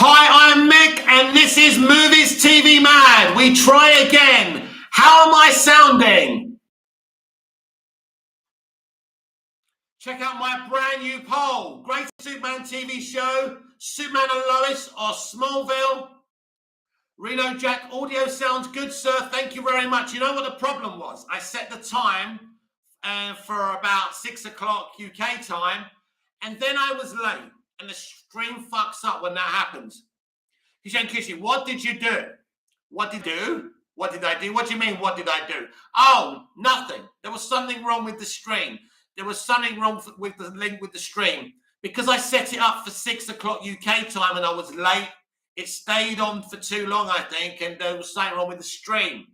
Hi, I'm Mick, and this is Movies TV Mad. We try again. How am I sounding? Check out my brand new poll. Greatest Superman TV show, Superman and Lois or Smallville? Reno Jack, audio sounds good, sir. Thank you very much. You know what the problem was? I set the time for about 6 o'clock UK time, and then I was late, and the stream fucks up when that happens. Kishan Kishi, what did you do? What did you do? What did I do? What do you mean, what did I do? Oh, nothing. There was something wrong with the stream. There was something wrong with the link with the stream. Because I set it up for 6 o'clock UK time and I was late, it stayed on for too long, I think, and there was something wrong with the stream.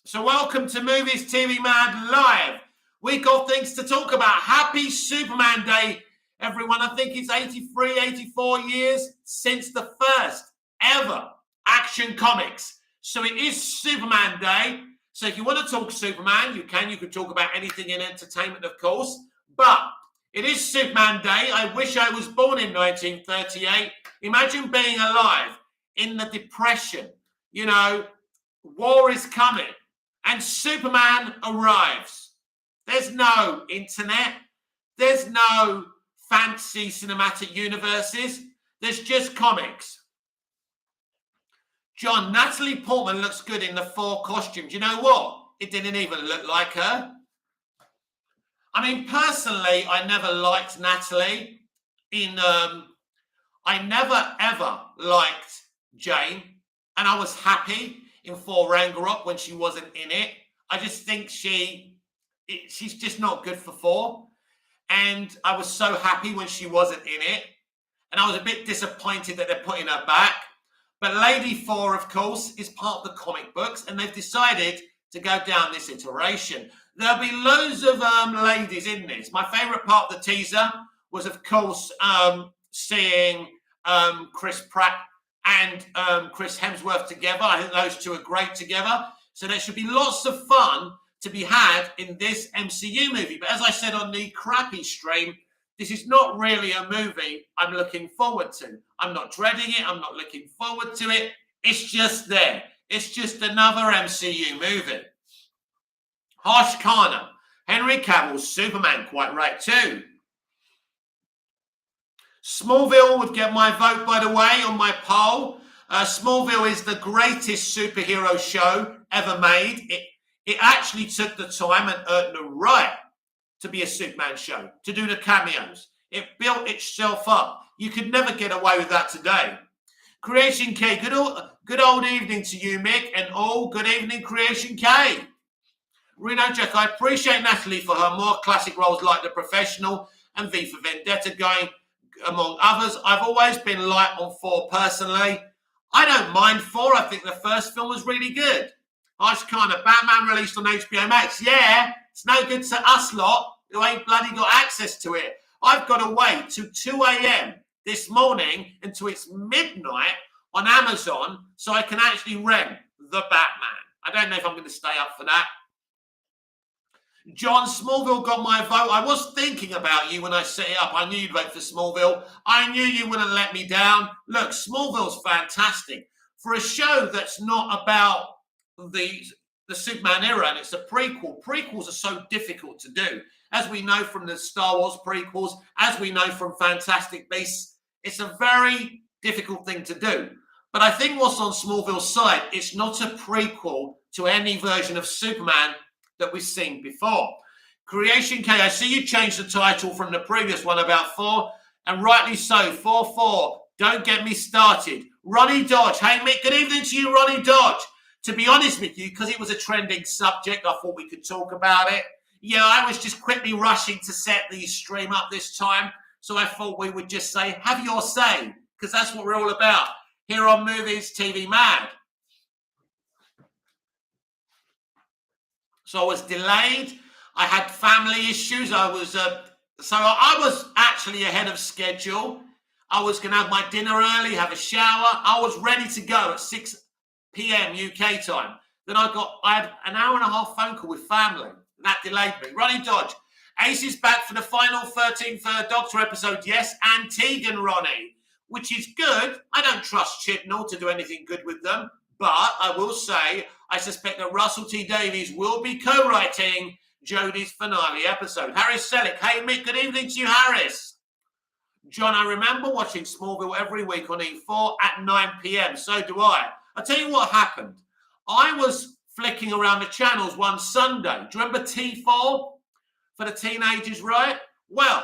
So welcome to Movies TV Mad Live. We got things to talk about. Happy Superman Day, everyone. I think it's 83, 84 years since the first ever Action Comics. So it is Superman Day. So if you want to talk Superman, you can. You can talk about anything in entertainment, of course. But it is Superman Day. I wish I was born in 1938. Imagine being alive in the Depression. You know, war is coming. And Superman arrives. There's no internet. There's no fancy cinematic universes. There's just comics. John, Natalie Portman looks good in the 4 costumes. You know what? It didn't even look like her. I mean, personally, I never liked Natalie. I never, ever liked Jane. And I was happy in Thor Ragnarok when she wasn't in it. I just think she's just not good for Thor. And I was so happy when she wasn't in it. And I was a bit disappointed that they're putting her back. But Lady Thor, of course, is part of the comic books, and they've decided to go down this iteration. There'll be loads of ladies in this. My favourite part of the teaser was, of course, seeing Chris Pratt and Chris Hemsworth together. I think those two are great together. So there should be lots of fun to be had in this MCU movie. But as I said on the crappy stream, this is not really a movie I'm looking forward to. I'm not dreading it. I'm not looking forward to it. It's just there. It's just another MCU movie. Harsh Khanna, Henry Cavill's Superman, quite right too. Smallville would get my vote, by the way, on my poll. Smallville is the greatest superhero show ever made. It actually took the time and earned the right to be a Superman show, to do the cameos. It built itself up. You could never get away with that today. Creation K, good old evening to you, Mick, and all good evening, Creation K. Reno Jack, I appreciate Natalie for her more classic roles like The Professional and V for Vendetta going among others. I've always been light on Thor personally. I don't mind Thor. I think the first film was really good. Harsh Khanna, Batman released on HBO Max. Yeah, it's no good to us lot who ain't bloody got access to it. I've got to wait till 2 a.m. this morning until it's midnight on Amazon so I can actually rent The Batman. I don't know if I'm going to stay up for that. John, Smallville got my vote. I was thinking about you when I set it up. I knew you'd vote for Smallville. I knew you wouldn't let me down. Look, Smallville's fantastic. For a show that's not about the Superman era, and it's a prequel. Prequels are so difficult to do. As we know from the Star Wars prequels, as we know from Fantastic Beasts, it's a very difficult thing to do. But I think what's on Smallville's side, it's not a prequel to any version of Superman that we've seen before. Creation K, I see you changed the title from the previous one about Thor, and rightly so. 4-4, don't get me started. Ronnie Dodge, hey Mick, good evening to you, Ronnie Dodge. To be honest with you, because it was a trending subject, I thought we could talk about it. Yeah, I was just quickly rushing to set the stream up this time, so I thought we would just say, have your say, because that's what we're all about here on Movies TV Mad. So I was delayed. I had family issues. I was actually ahead of schedule. I was going to have my dinner early, have a shower. I was ready to go at 6 p.m. UK time. Then I had an hour and a half phone call with family. That delayed me. Ronnie Dodge, Ace is back for the final 13th Doctor episode. Yes, and Tegan, Ronnie. which is good. I don't trust Chibnall to do anything good with them, but I will say I suspect that Russell T Davies will be co-writing Jodie's finale episode. Harris Selleck, hey Mick, good evening to you, Harris. John, I remember watching Smallville every week on E4 at 9 p.m. So do I. I'll tell you what happened. I was flicking around the channels one Sunday. Do you remember T4 for the teenagers, right? Well,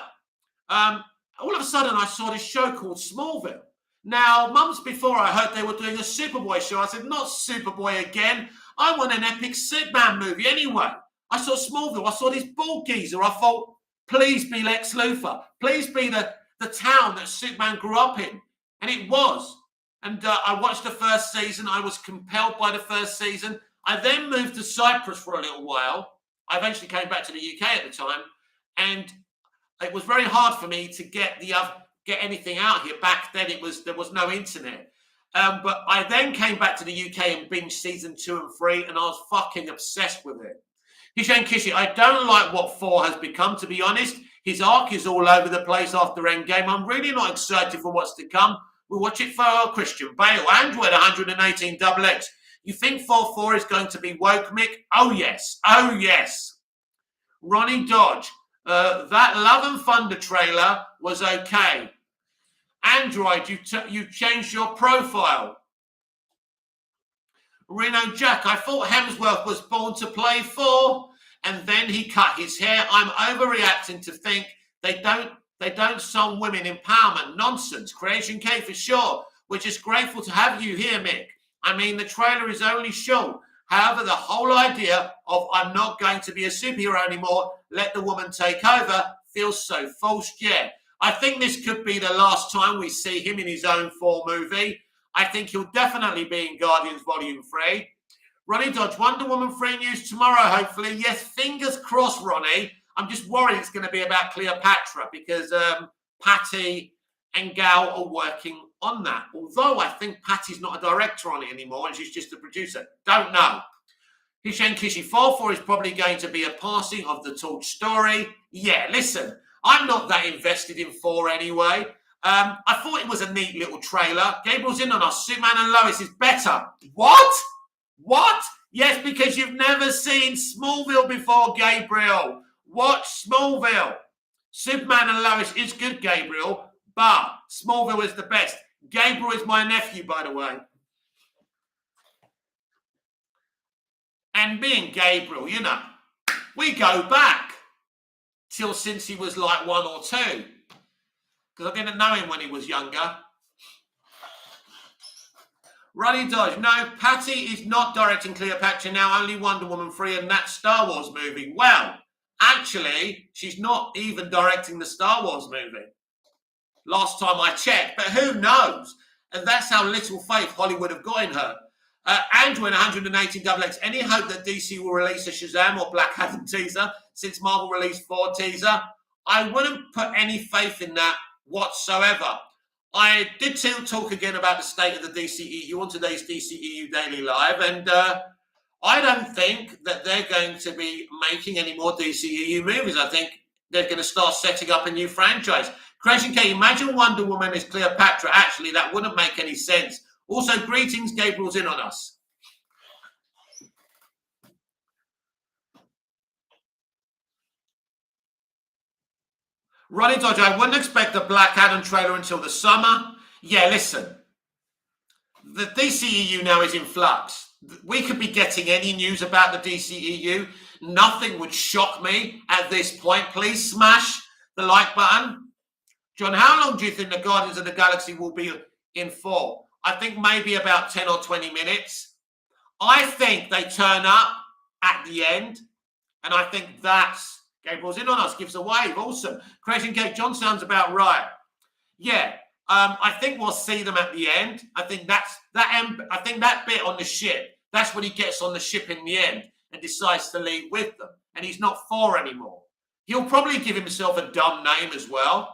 all of a sudden I saw this show called Smallville. Now, months before I heard they were doing a Superboy show. I said, not Superboy again. I want an epic Superman movie anyway. I saw Smallville. I saw this bald geezer. I thought, please be Lex Luthor. Please be the town that Superman grew up in. And it was. And I watched the first season. I was compelled by the first season. I then moved to Cyprus for a little while. I eventually came back to the UK at the time. And it was very hard for me to get anything out here. Back then, there was no internet. But I then came back to the UK and binged season 2 and 3, and I was fucking obsessed with it. Hishan Kishi, I don't like what 4 has become, to be honest. His arc is all over the place after Endgame. I'm really not excited for what's to come. We'll watch it for Christian Bale. Android 118 XX. You think 4-4 is going to be woke, Mick? Oh, yes. Oh, yes. Ronnie Dodge. That Love and Thunder trailer was okay. Android, you changed your profile. Reno Jack, I thought Hemsworth was born to play 4, and then he cut his hair. I'm overreacting to think they don't song women empowerment. Nonsense. Creation K for sure. We're just grateful to have you here, Mick. I mean, the trailer is only short. However, the whole idea of I'm not going to be a superhero anymore, let the woman take over, feels so forced. Yeah, I think this could be the last time we see him in his own 4 movie. I think he'll definitely be in Guardians Volume 3. Ronnie Dodge, Wonder Woman 3 news tomorrow, hopefully. Yes, fingers crossed, Ronnie. I'm just worried it's going to be about Cleopatra because Patty and Gal are working on that. Although I think Patty's not a director on it anymore and she's just a producer. Don't know. Hishan Kishi, 4-4 is probably going to be a passing of the torch story. Yeah, listen, I'm not that invested in 4 anyway. I thought it was a neat little trailer. Gabriel's in on us. Superman and Lois is better. What? What? Yes, because you've never seen Smallville before, Gabriel. Watch Smallville. Superman and Lois is good, Gabriel, but Smallville is the best. Gabriel is my nephew, by the way. And me and Gabriel, you know, we go back till since he was like 1 or 2. Because I didn't know him when he was younger. Ronnie Dodge, no, Patty is not directing Cleopatra now, only Wonder Woman 3 and that Star Wars movie. Well, actually, she's not even directing the Star Wars movie. Last time I checked, but who knows? And that's how little faith Hollywood have got in her. Andrew in 118 XX, any hope that DC will release a Shazam or Black Adam teaser since Marvel released 4 teaser? I wouldn't put any faith in that whatsoever. I did talk again about the state of the DCEU on today's DCEU Daily Live, and I don't think that they're going to be making any more DCEU movies. I think they're going to start setting up a new franchise. Creation K, imagine Wonder Woman is Cleopatra. Actually, that wouldn't make any sense. Also, greetings, Gabriel's in on us. Ronnie Dodge, I wouldn't expect the Black Adam trailer until the summer. Yeah, listen. The DCEU now is in flux. We could be getting any news about the DCEU. Nothing would shock me at this point. Please smash the like button. John, how long do you think the Guardians of the Galaxy will be in for? I think maybe about 10 or 20 minutes. I think they turn up at the end, and I think that's Gabriel's in on us, gives a wave. Awesome. Creation Gate, John sounds about right. Yeah, I think we'll see them at the end. I think I think that bit on the ship, that's when he gets on the ship in the end and decides to leave with them. And he's not 4 anymore. He'll probably give himself a dumb name as well.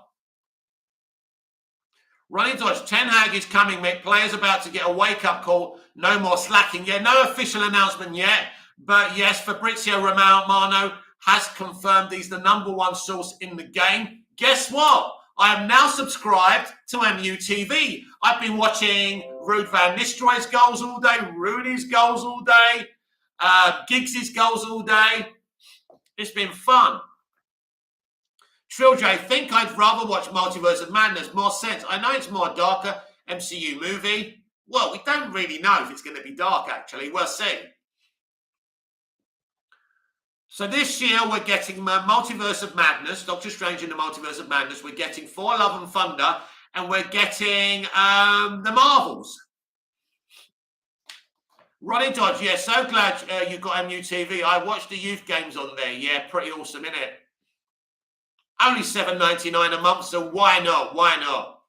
Ronnie Dodge, Ten Hag is coming, Mick. Players about to get a wake-up call. No more slacking. Yeah, no official announcement yet. But yes, Fabrizio Romano has confirmed he's the #1 source in the game. Guess what? I am now subscribed to MUTV. I've been watching Ruud van Nistelrooy's goals all day, Rooney's goals all day, Giggs' goals all day. It's been fun. Trill J, think I'd rather watch Multiverse of Madness. More sense. I know it's more darker MCU movie. Well, we don't really know if it's going to be dark, actually. We'll see. So this year we're getting Multiverse of Madness, Doctor Strange in the Multiverse of Madness. We're getting Thor Love and Thunder, and we're getting the Marvels. Ronnie Dodge, yeah, so glad you got MUTV. I watched the youth games on there. Yeah, pretty awesome, isn't it? Only $7.99 a month, so why not? Why not?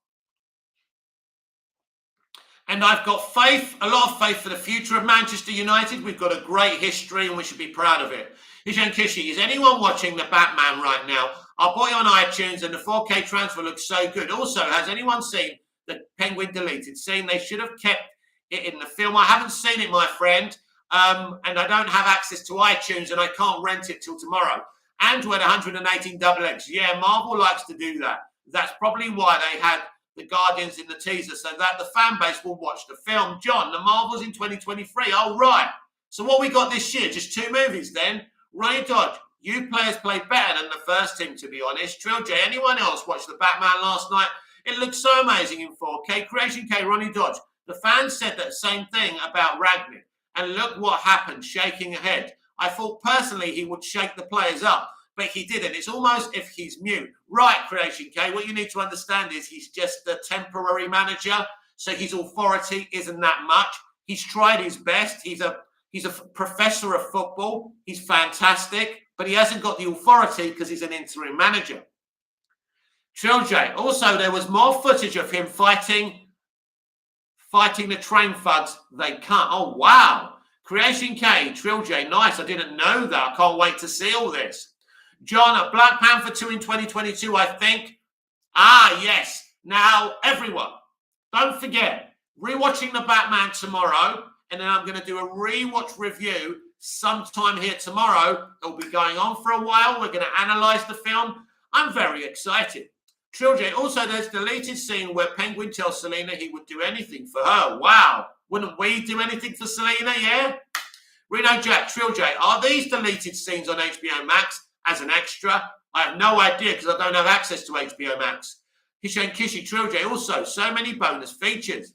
And I've got faith, a lot of faith for the future of Manchester United. We've got a great history and we should be proud of it. Hijan Kishi, is anyone watching the Batman right now? I bought it on iTunes and the 4K transfer looks so good. Also, has anyone seen the Penguin deleted scene? They should have kept it in the film. I haven't seen it, my friend, and I don't have access to iTunes and I can't rent it till tomorrow. Android 118XX. Yeah, Marvel likes to do that. That's probably why they had the Guardians in the teaser, so that the fan base will watch the film. John, the Marvels in 2023. Oh, right. So what we got this year? Just 2 movies then? Ronnie Dodge, you players played better than the first team, to be honest. Trill J, anyone else watched the Batman last night? It looked so amazing in 4K. Creation K, Ronnie Dodge. The fans said that same thing about Ragnick. And look what happened, shaking ahead. I thought personally he would shake the players up, but he didn't. It's almost if he's mute. Right, Creation K, what you need to understand is he's just a temporary manager, so his authority isn't that much. He's tried his best. He's a professor of football. He's fantastic, but he hasn't got the authority because he's an interim manager. Trill J, also there was more footage of him fighting the train thugs they cut. Oh, wow. Creation K, Trill J, nice. I didn't know that. I can't wait to see all this. John, Black Panther 2 in 2022, I think. Ah, yes. Now, everyone, don't forget, rewatching the Batman tomorrow, and then I'm going to do a rewatch review sometime here tomorrow. It'll be going on for a while. We're going to analyze the film. I'm very excited. Trill J, also there's a deleted scene where Penguin tells Selena he would do anything for her. Wow. Wouldn't we do anything for Selena, yeah? Reno Jack, Trill J, are these deleted scenes on HBO Max as an extra? I have no idea because I don't have access to HBO Max. Hishan Kishi, Trill J, also so many bonus features.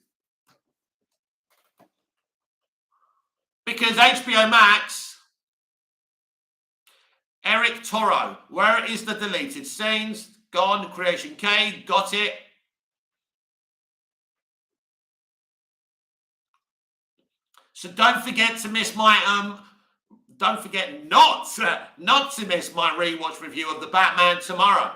Because HBO Max, Eric Toro, where is the deleted scenes? Gone, Creation K, got it. So don't forget to miss my don't forget not to miss my rewatch review of the Batman tomorrow.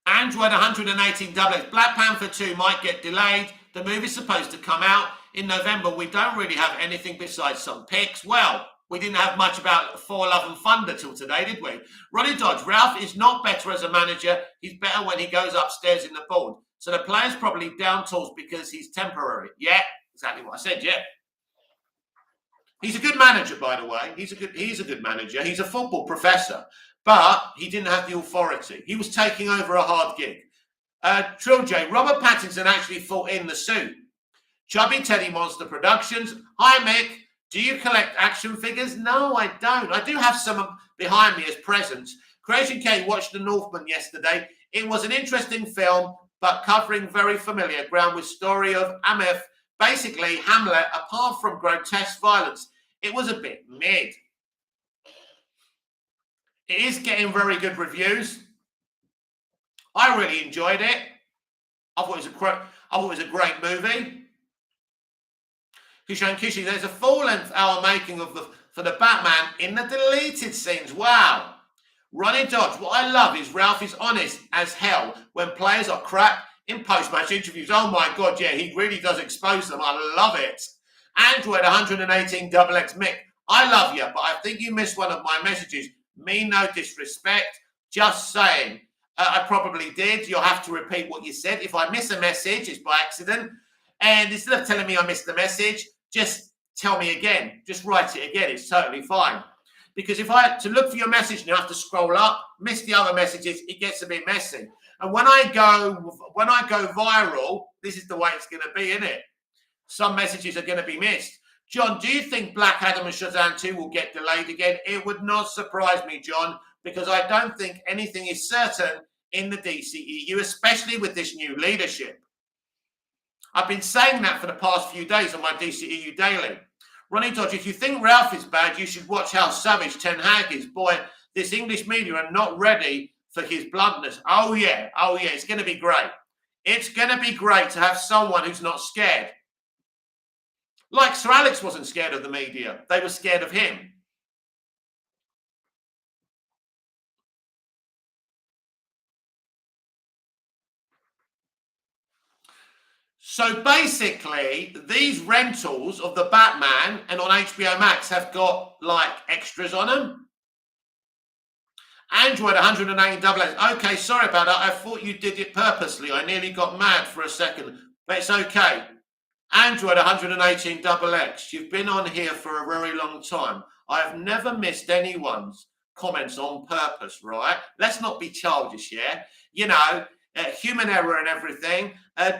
Android 118 XX. Black Panther 2 might get delayed. The movie's supposed to come out in November. We don't really have anything besides some pics. Well, we didn't have much about Thor Love and Thunder till today, did we? Ronnie Dodge, Ralph is not better as a manager. He's better when he goes upstairs in the board. So the player's probably down tools because he's temporary. Yeah, exactly what I said, yeah. He's a good manager, by the way. He's a good manager. He's a football professor. But he didn't have the authority. He was taking over a hard gig. Trill J, Robert Pattinson actually fought in the suit. Chubby Teddy Monster Productions. Hi, Mick. Do you collect action figures? No, I don't. I do have some behind me as presents. Creation K watched The Northman yesterday. It was an interesting film, but covering very familiar ground with story of Ameth, basically Hamlet, apart from grotesque violence. It was a bit mid. It is getting very good reviews. I really enjoyed it. I thought it was a great movie. Kishan Kishi, there's a full-length hour making of for the Batman in the deleted scenes. Wow. Ronnie Dodge, what I love is Ralph is honest as hell when players are crap in post-match interviews. Oh my God, yeah, he really does expose them. I love it. Android 118 XX Mick, I love you, but I think you missed one of my messages. Me, no disrespect, just saying. I probably did. You'll have to repeat what you said. If I miss a message, it's by accident. And instead of telling me I missed the message, just tell me again. Just write it again. It's totally fine. Because if I to look for your message and you have to scroll up, miss the other messages, it gets a bit messy. And when I go viral, this is the way it's going to be, isn't it? Some messages are going to be missed. John, do you think Black Adam and Shazam 2 will get delayed again? It would not surprise me, John, because I don't think anything is certain in the DCEU, especially with this new leadership. I've been saying that for the past few days on my DCEU Daily. Ronnie Dodge, if you think Ralph is bad, you should watch how savage Ten Hag is. Boy, this English media are not ready for his bluntness. Oh, yeah. It's going to be great. It's going to be great to have someone who's not scared. Like Sir Alex wasn't scared of the media. They were scared of him. So basically, these rentals of the Batman and on HBO Max have got like extras on them. Android 118 Okay, sorry about that. I thought you did it purposely. I nearly got mad for a second, but it's okay. Android 118XX, you've been on here for a very long time. I have never missed anyone's comments on purpose, right? Let's not be childish, yeah? You know, human error and everything.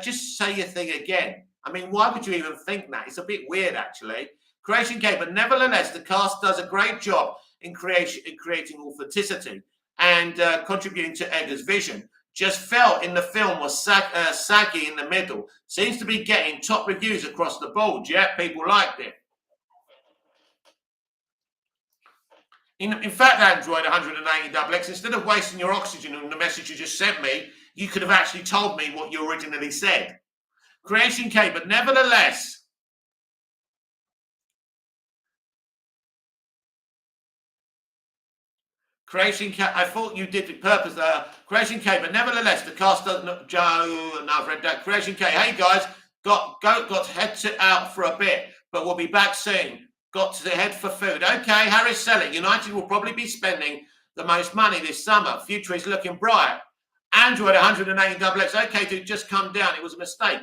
Just say your thing again. I mean, why would you even think that? It's a bit weird, actually. Creation Game, but nevertheless, the cast does a great job in creating authenticity and contributing to Edgar's vision. Just felt in the film was saggy in the middle. Seems to be getting top reviews across the board. Yeah, people liked it. In fact, Android 180XX, instead of wasting your oxygen on the message you just sent me, you could have actually told me what you originally said. Creation K, but nevertheless, Creation K, I thought you did it purpose. Creation K, but nevertheless, the cast doesn't. Joe, no, I've read that. Creation K, hey guys, got head out for a bit, but we'll be back soon. Got to head for food. Okay, Harris Selleck, United will probably be spending the most money this summer. Future is looking bright. Android 180XX. Okay, dude, just come down. It was a mistake.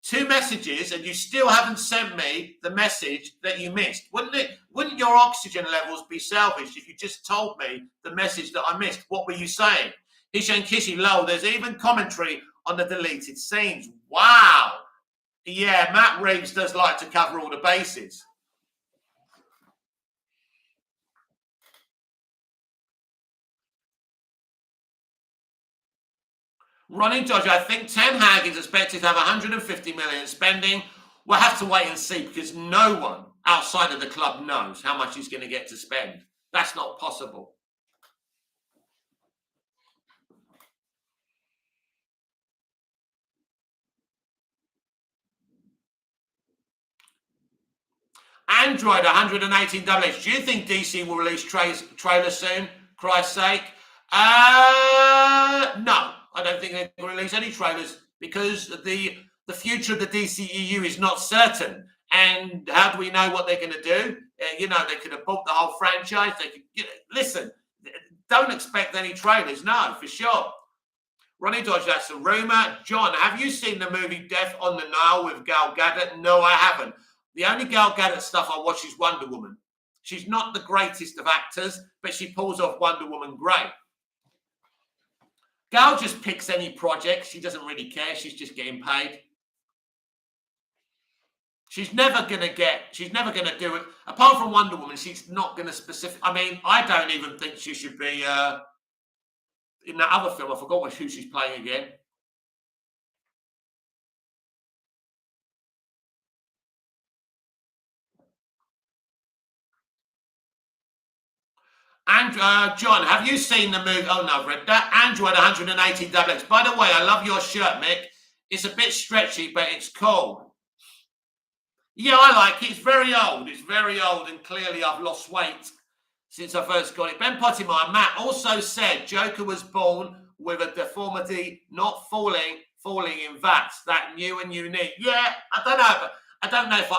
2 messages and you still haven't sent me the message that you missed. Wouldn't your oxygen levels be salvaged if you just told me the message that I missed? What were you saying? Hishan Kishi, lol, there's even commentary on the deleted scenes. Wow. Yeah, Matt Reeves does like to cover all the bases. Ronnie Dodge, I think Ten Hag is expected to have 150 million spending. We'll have to wait and see because no one outside of the club knows how much he's going to get to spend. That's not possible. Android 118WH. Do you think DC will release trailers soon? Christ's sake. No. I don't think they're going to release any trailers because the future of the DCEU is not certain. And how do we know what they're going to do? They could have bought the whole franchise. They could listen. Don't expect any trailers. No, for sure. Ronnie Dodge, that's a rumor. John, have you seen the movie Death on the Nile with Gal Gadot? No, I haven't. The only Gal Gadot stuff I watch is Wonder Woman. She's not the greatest of actors, but she pulls off Wonder Woman great. Gal just picks any project. She doesn't really care. She's just getting paid. She's never going to do it. Apart from Wonder Woman, she's not going to specific. I mean, I don't even think she should be in that other film. I forgot who she's playing again. And John, have you seen the movie? Oh, no, I've read that. Android 180XX. By the way, I love your shirt, Mick. It's a bit stretchy, but it's cool. Yeah, I like it. It's very old. It's very old, and clearly I've lost weight since I first got it. Ben Pottimeyer, Matt also said Joker was born with a deformity, not falling in vats. That new and unique. Yeah, I don't know if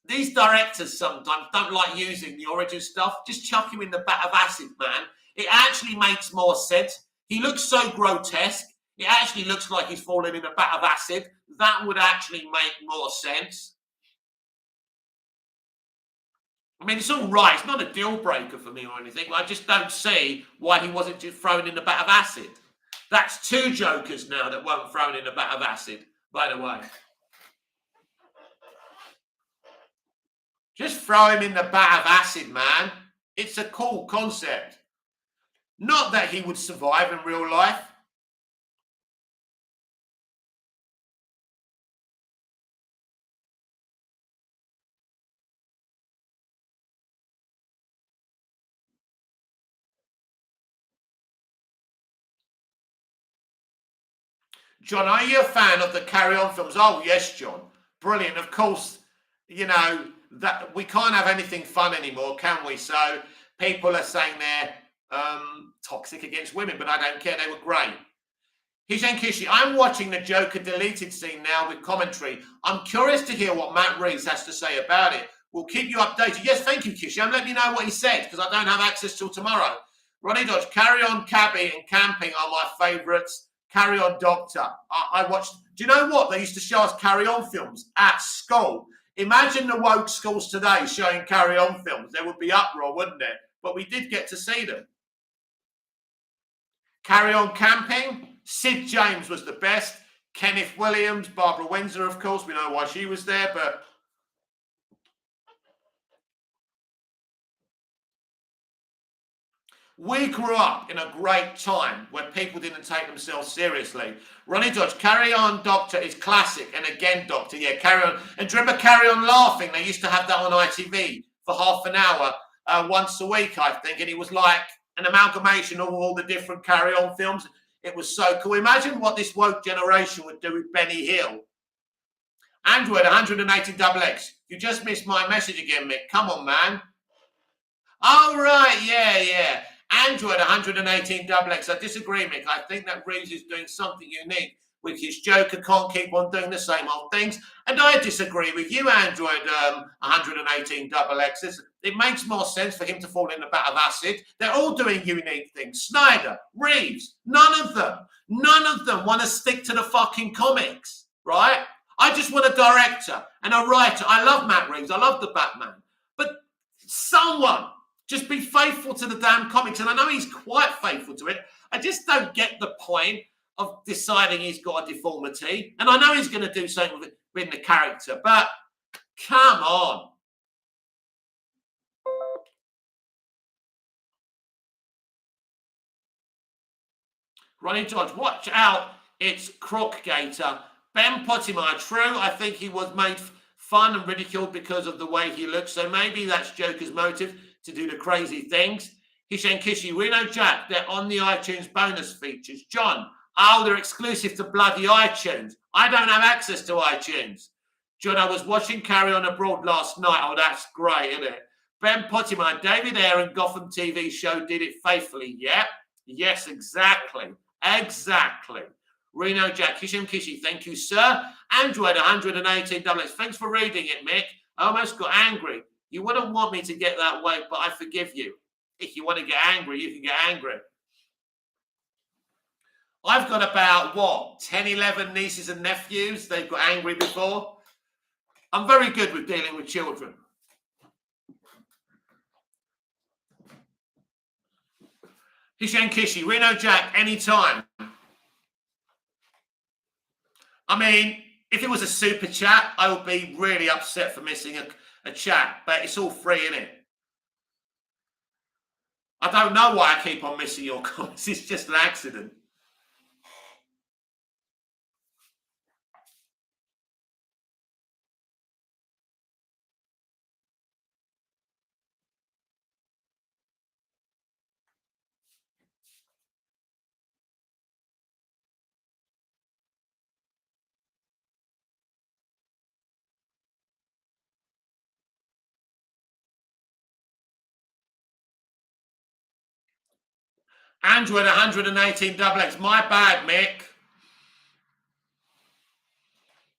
these directors sometimes don't like using the origin stuff. Just chuck him in the vat of acid, man. It actually makes more sense. He looks so grotesque. It actually looks like he's falling in a vat of acid. That would actually make more sense. I mean, it's all right. It's not a deal breaker for me or anything. I just don't see why he wasn't just thrown in a vat of acid. That's 2 jokers now that weren't thrown in a vat of acid, by the way. Just throw him in the vat of acid, man. It's a cool concept. Not that he would survive in real life. John, are you a fan of the Carry On films? Oh, yes, John. Brilliant. Of course, you know, that we can't have anything fun anymore, can we? So people are saying they're toxic against women, but I don't care. They were great. Hishan Kishi, I'm watching the Joker deleted scene now with commentary. I'm curious to hear what Matt Reeves has to say about it. We'll keep you updated. Yes, thank you, Kishi. Let me know what he said, because I don't have access till tomorrow. Ronnie Dodge, Carry On Cabby and Camping are my favourites. Carry On Doctor. I watched, do you know what? They used to show us Carry On films at school. Imagine the woke schools today showing Carry On films. There would be uproar, wouldn't there? But we did get to see them. Carry On Camping. Sid James was the best. Kenneth Williams, Barbara Windsor, of course. We know why she was there, but we grew up in a great time where people didn't take themselves seriously. Ronnie Dodge, Carry On Doctor is classic. And again, Doctor, yeah, Carry On. And do you remember Carry On Laughing? They used to have that on ITV for half an hour once a week, I think. And it was like an amalgamation of all the different Carry On films. It was so cool. Imagine what this woke generation would do with Benny Hill. Android 180XX. You just missed my message again, Mick. Come on, man. Oh, right. Yeah. Android 118XX. I disagree, Mick. I think that Reeves is doing something unique with his Joker. Can't keep on doing the same old things. And I disagree with you, Android 118XX. It makes more sense for him to fall in a vat of acid. They're all doing unique things. Snyder, Reeves, none of them want to stick to the fucking comics, right? I just want a director and a writer. I love Matt Reeves. I love the Batman. But someone just be faithful to the damn comics. And I know he's quite faithful to it. I just don't get the point of deciding he's got a deformity. And I know he's going to do something with the character. But come on. Ronnie Dodge, watch out. It's Crockgator. Ben Pottimer, true. I think he was made fun and ridiculed because of the way he looks. So maybe that's Joker's motive to do the crazy things. Hishan Kishi, Reno Jack, they're on the iTunes bonus features. John, they're exclusive to bloody iTunes. I don't have access to iTunes. John, I was watching Carry On Abroad last night. Oh, that's great, isn't it? Ben Pottimer, David Aaron, Gotham TV show did it faithfully. Yeah. Yes, exactly. Reno Jack, Kishim Kishi, thank you, sir. Android 118 $. Thanks for reading it, Mick. I almost got angry. You wouldn't want me to get that way, but I forgive you. If you want to get angry, you can get angry. I've got about, 10, 11 nieces and nephews. They've got angry before. I'm very good with dealing with children. Hishan Kishi, Reno Jack, anytime. I mean, if it was a super chat, I would be really upset for missing a chat, but it's all free, isn't it? I don't know why I keep on missing your comments. It's just an accident. Android 118 $. My bad, Mick.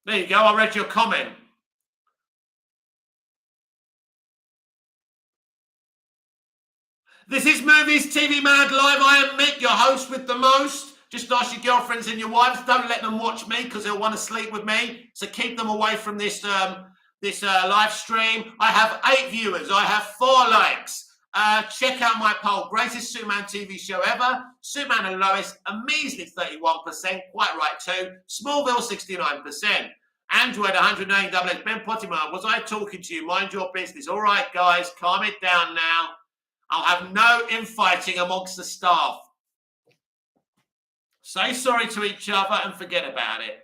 There you go. I read your comment. This is Movies TV Mad Live. I am Mick, your host with the most. Just ask your girlfriends and your wives. Don't let them watch me because they'll want to sleep with me. So keep them away from this this live stream. I have 8 viewers. I have 4 likes. Check out my poll. Greatest Superman TV show ever. Superman and Lois, a measly 31%. Quite right too. Smallville, 69%. Android, 108 double X. Ben Pottimer, was I talking to you? Mind your business. All right, guys, calm it down now. I'll have no infighting amongst the staff. Say sorry to each other and forget about it.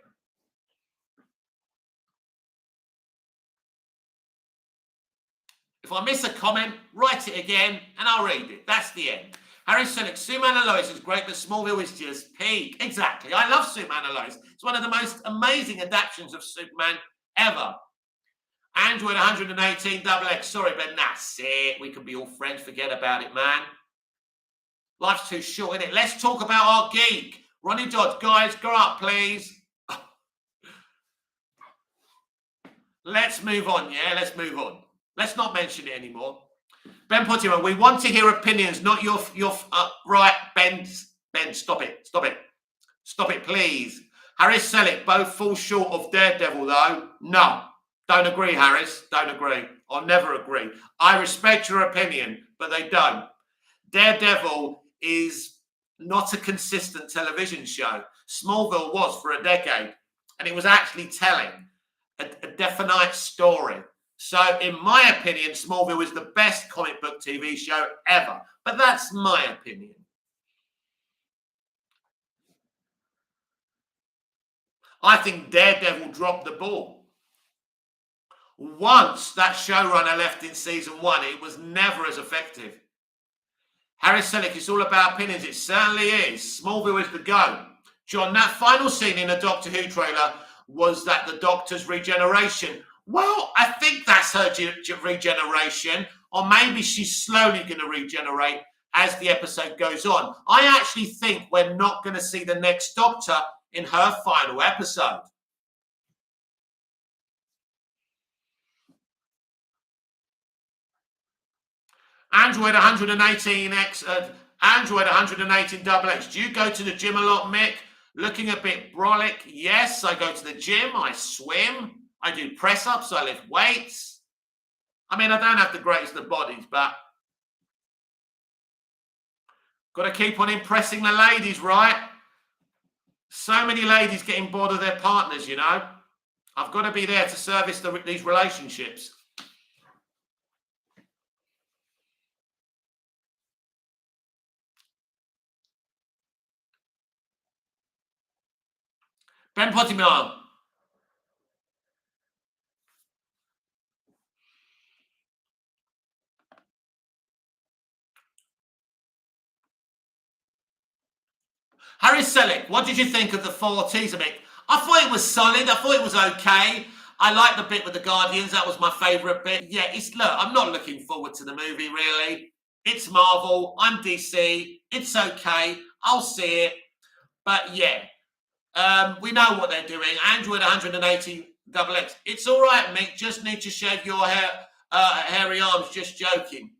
If I miss a comment, write it again and I'll read it. That's the end. Harry Selick, Superman and Lois is great, but Smallville is just peak. Exactly. I love Superman and Lois. It's one of the most amazing adaptations of Superman ever. Android 118 double X. Sorry, but that's it. We can be all friends. Forget about it, man. Life's too short, isn't it? Let's talk about our geek. Ronnie Dodds, guys, grow up, please. Let's move on, yeah? Let's move on. Let's not mention it anymore. Ben Pottimer, we want to hear opinions, not your right, Ben, stop it, please. Harris Selick, both fall short of Daredevil, though. No, don't agree, Harris, don't agree. I'll never agree. I respect your opinion, but they don't. Daredevil is not a consistent television show. Smallville was for a decade, and it was actually telling a definite story. So, in my opinion, Smallville is the best comic book TV show ever. But that's my opinion. I think Daredevil dropped the ball. Once that showrunner left in season 1, it was never as effective. Harry Selick, it's all about opinions. It certainly is. Smallville is the go. John, that final scene in the Doctor Who trailer was that the Doctor's regeneration. Well, I think that's her regeneration, or maybe she's slowly going to regenerate as the episode goes on. I actually think we're not going to see the next Doctor in her final episode. Android 118X, Android 118 double X. Do you go to the gym a lot, Mick? Looking a bit brolic? Yes, I go to the gym. I swim. I do press-ups, I lift weights. I mean, I don't have the greatest of bodies, but got to keep on impressing the ladies, right? So many ladies getting bored of their partners, you know. I've got to be there to service these relationships. Ben Pottimer. Harry Selick, what did you think of the 4 teaser, Mick? I thought it was solid. I thought it was okay. I liked the bit with the Guardians. That was my favourite bit. Yeah, look, I'm not looking forward to the movie, really. It's Marvel. I'm DC. It's okay. I'll see it. But yeah, we know what they're doing. Android 180 double X. It's all right, Mick. Just need to shave your hairy arms. Just joking.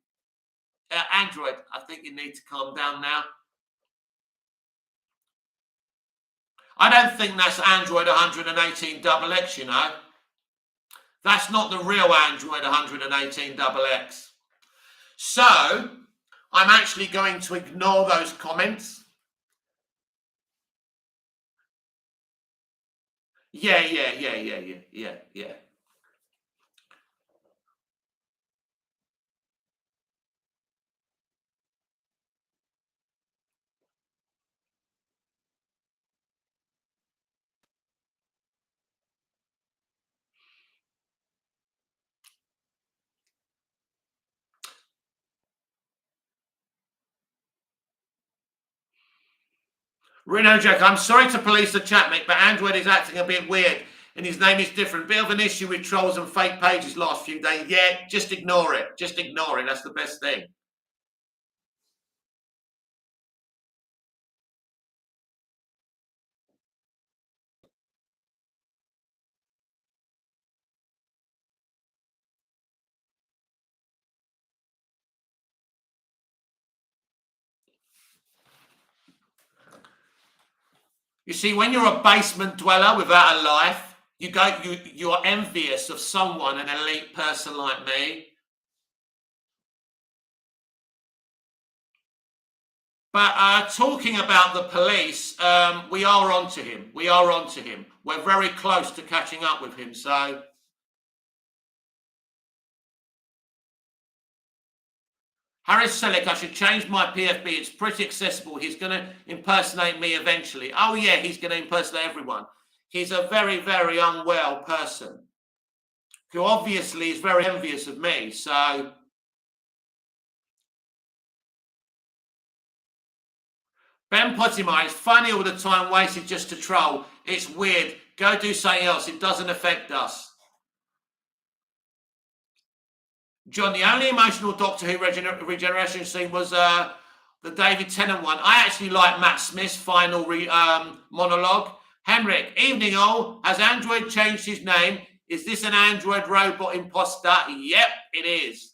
Android, I think you need to calm down now. I don't think that's Android 118 double X, you know. That's not the real Android 118 double X. So, I'm actually going to ignore those comments. Yeah. Reno Jack, I'm sorry to police the chat, Mick, but Android is acting a bit weird and his name is different. Bit of an issue with trolls and fake pages last few days. Yeah, just ignore it. Just ignore it. That's the best thing. You see, when you're a basement dweller without a life, You are envious of someone, an elite person like me. But talking about the police, we are on to him. We are on to him. We're very close to catching up with him. So, Harris Selick, I should change my PFB. It's pretty accessible. He's going to impersonate me eventually. Oh, yeah, he's going to impersonate everyone. He's a very, very unwell person who obviously is very envious of me. So, Ben Pottimer, it's funny all the time wasted just to troll. It's weird. Go do something else. It doesn't affect us. John, the only emotional Doctor Who regeneration scene was the David Tennant one. I actually like Matt Smith's final monologue. Henrik, evening all. Has Android changed his name? Is this an Android robot imposter? Yep, it is.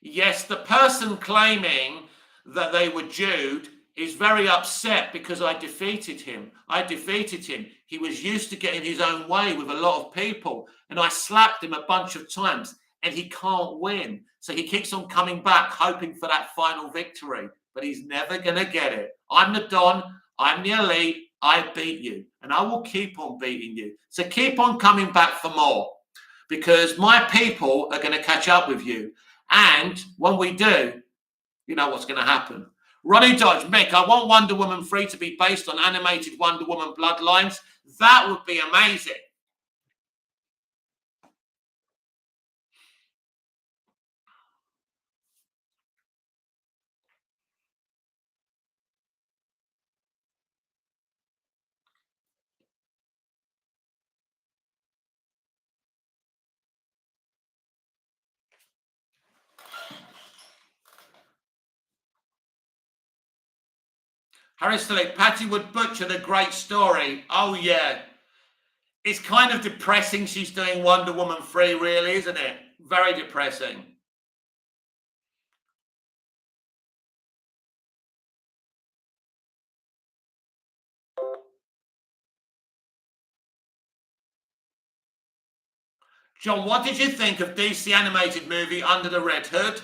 Yes, the person claiming that they were Jude is very upset because I defeated him. He was used to getting his own way with a lot of people, and I slapped him a bunch of times, and he can't win. So he keeps on coming back, hoping for that final victory, but he's never going to get it. I'm the Don. I'm the elite. I beat you, and I will keep on beating you. So keep on coming back for more, because my people are going to catch up with you. And when we do, you know what's going to happen. Ronnie Dodge, Mick, I want Wonder Woman 3 to be based on animated Wonder Woman bloodlines. That would be amazing. Harry Slick, Patty would butcher the great story. Oh, yeah. It's kind of depressing she's doing Wonder Woman 3, really, isn't it? Very depressing. John, what did you think of DC animated movie Under the Red Hood?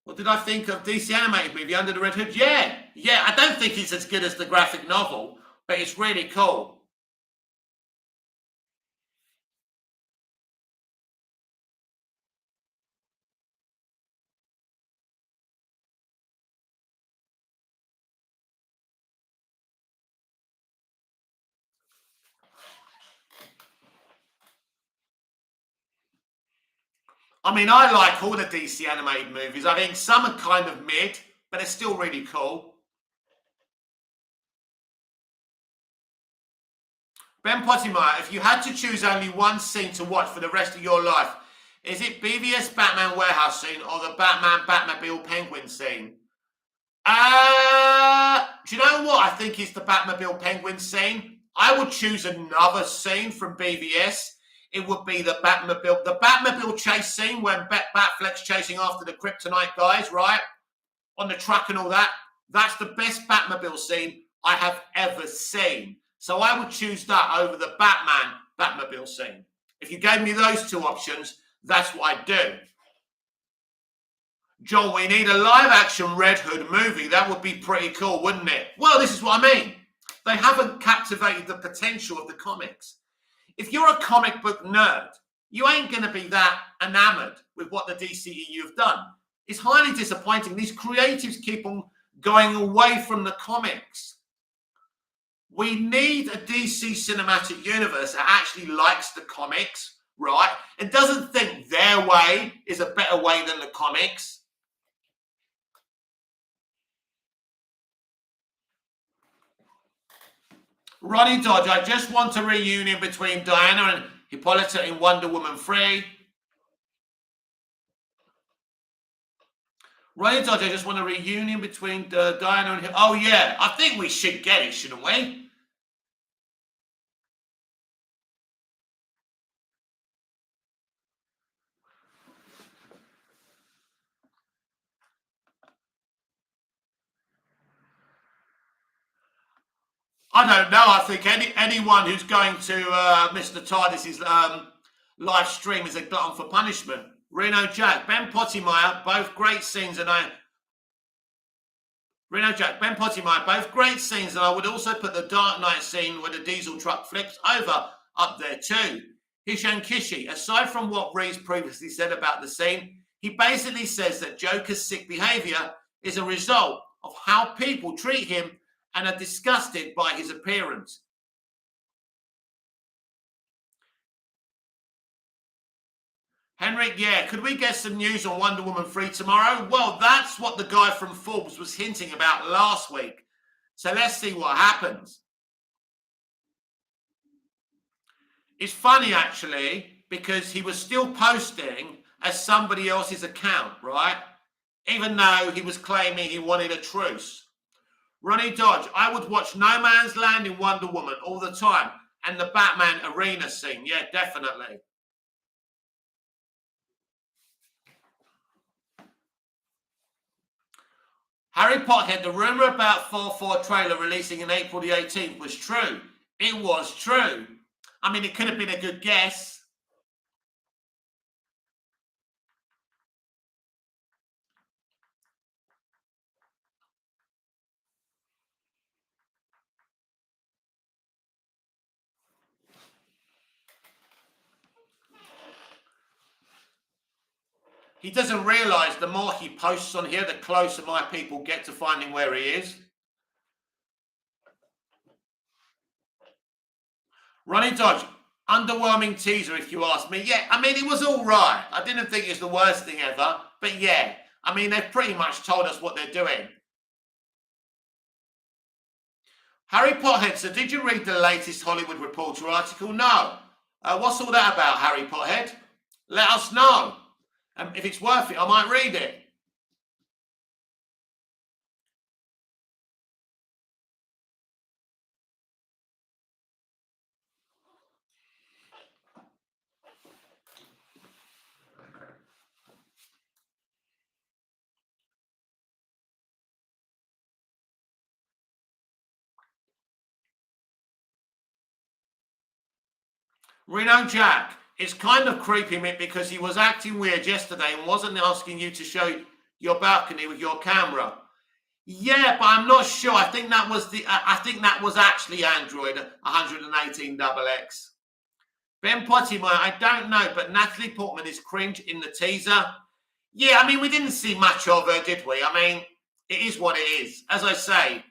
What did I think of DC animated movie Under the Red Hood? Yeah. I don't think it's as good as the graphic novel, but it's really cool. I mean, I like all the DC animated movies. I think some are kind of mid, but they're still really cool. Ben Pottimer, if you had to choose only one scene to watch for the rest of your life, is it BVS Batman warehouse scene or the Batman Batmobile Penguin scene? Do you know what? I think it's the Batmobile Penguin scene. I would choose another scene from BVS. It would be the Batmobile chase scene when Batfleck's chasing after the Kryptonite guys, right? On the truck and all that. That's the best Batmobile scene I have ever seen. So I would choose that over the Batmobile scene. If you gave me those two options, that's what I'd do. John, we need a live-action Red Hood movie. That would be pretty cool, wouldn't it? Well, this is what I mean. They haven't captivated the potential of the comics. If you're a comic book nerd, you ain't going to be that enamored with what the DCEU have done. It's highly disappointing. These creatives keep on going away from the comics. We need a DC cinematic universe that actually likes the comics, right? And doesn't think their way is a better way than the comics. Ronnie Dodge, I just want a reunion between Diana and Hippolyta in Wonder Woman 3. Ronnie Dodge, I just want a reunion between Diana and... Oh, yeah. I think we should get it, shouldn't we? I don't know. I think anyone who's going to Mr. Tardis's live stream is a glutton for punishment. Reno Jack, Ben Pottimeyer, both great scenes, and Reno Jack, Ben Pottimeyer, both great scenes, and I would also put the Dark Knight scene where the diesel truck flips over up there too. Hishan Kishi, aside from what Reeves previously said about the scene, he basically says that Joker's sick behavior is a result of how people treat him and are disgusted by his appearance. Henrik, yeah, could we get some news on Wonder Woman 3 tomorrow? Well, that's what the guy from Forbes was hinting about last week. So let's see what happens. It's funny, actually, because he was still posting as somebody else's account, right? Even though he was claiming he wanted a truce. Ronnie Dodge, I would watch No Man's Land in Wonder Woman all the time. And the Batman arena scene. Yeah, definitely. Harry Pothead, the rumour about 4-4 trailer releasing in April the 18th was true. It was true. I mean, it could have been a good guess. He doesn't realise the more he posts on here, the closer my people get to finding where he is. Ronnie Dodge, underwhelming teaser if you ask me. Yeah, I mean, it was all right. I didn't think it was the worst thing ever. But yeah, I mean, they've pretty much told us what they're doing. Harry Pothead, so did you read the latest Hollywood Reporter article? No. What's all that about, Harry Pothead? Let us know. If it's worth it, I might read it. Reno Jack, it's kind of creepy, Mick, because he was acting weird yesterday and wasn't asking you to show your balcony with your camera. Yeah, but I'm not sure. I think that was actually Android 118XX. Ben Pottimeyer, I don't know, but Natalie Portman is cringe in the teaser. Yeah, I mean, we didn't see much of her, did we? I mean, it is what it is. As I say,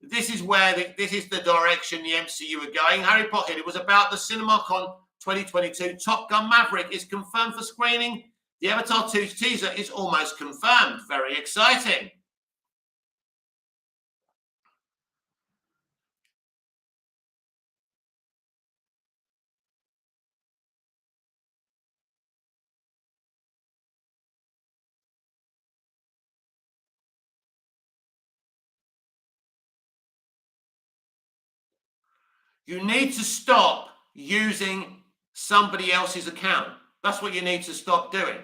this is the direction the MCU are going. Harry Potter, it was about the CinemaCon 2022. Top Gun Maverick is confirmed for screening. The Avatar 2 teaser is almost confirmed. Very exciting. You need to stop using somebody else's account. That's what you need to stop doing.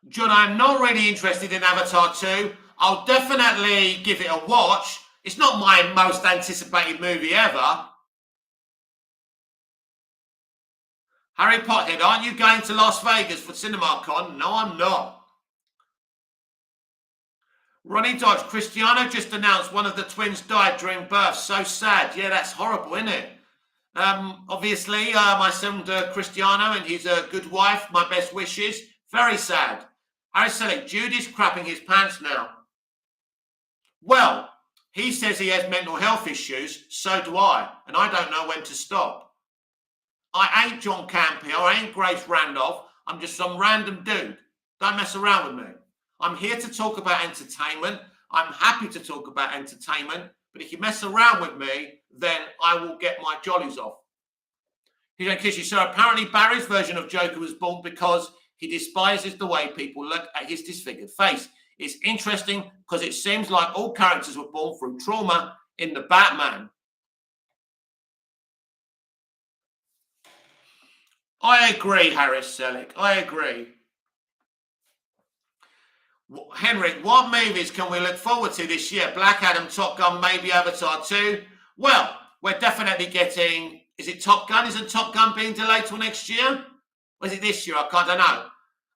John, I'm not really interested in Avatar 2. I'll definitely give it a watch. It's not my most anticipated movie ever. Harry Pothead, aren't you going to Las Vegas for CinemaCon? No, I'm not. Ronnie Dodge, Cristiano just announced one of the twins died during birth. So sad. Yeah, that's horrible, isn't it? Obviously, my son Cristiano and his good wife, my best wishes. Very sad. Harry Selick, Judy's crapping his pants now. Well, he says he has mental health issues, so do I, and I don't know when to stop. I ain't John Campbell, I ain't Grace Randolph, I'm just some random dude. Don't mess around with me. I'm here to talk about entertainment. I'm happy to talk about entertainment, but if you mess around with me, then I will get my jollies off. He's going to kiss you. So apparently Barry's version of Joker was born because He despises the way people look at his disfigured face. It's interesting because it seems like all characters were born through trauma in the Batman. I agree, Harris Selick. I agree. Henrik, what movies can we look forward to this year? Black Adam, Top Gun, maybe Avatar 2? Well, we're definitely getting... Is it Top Gun? Isn't Top Gun being delayed till next year? Or is it this year? I don't know.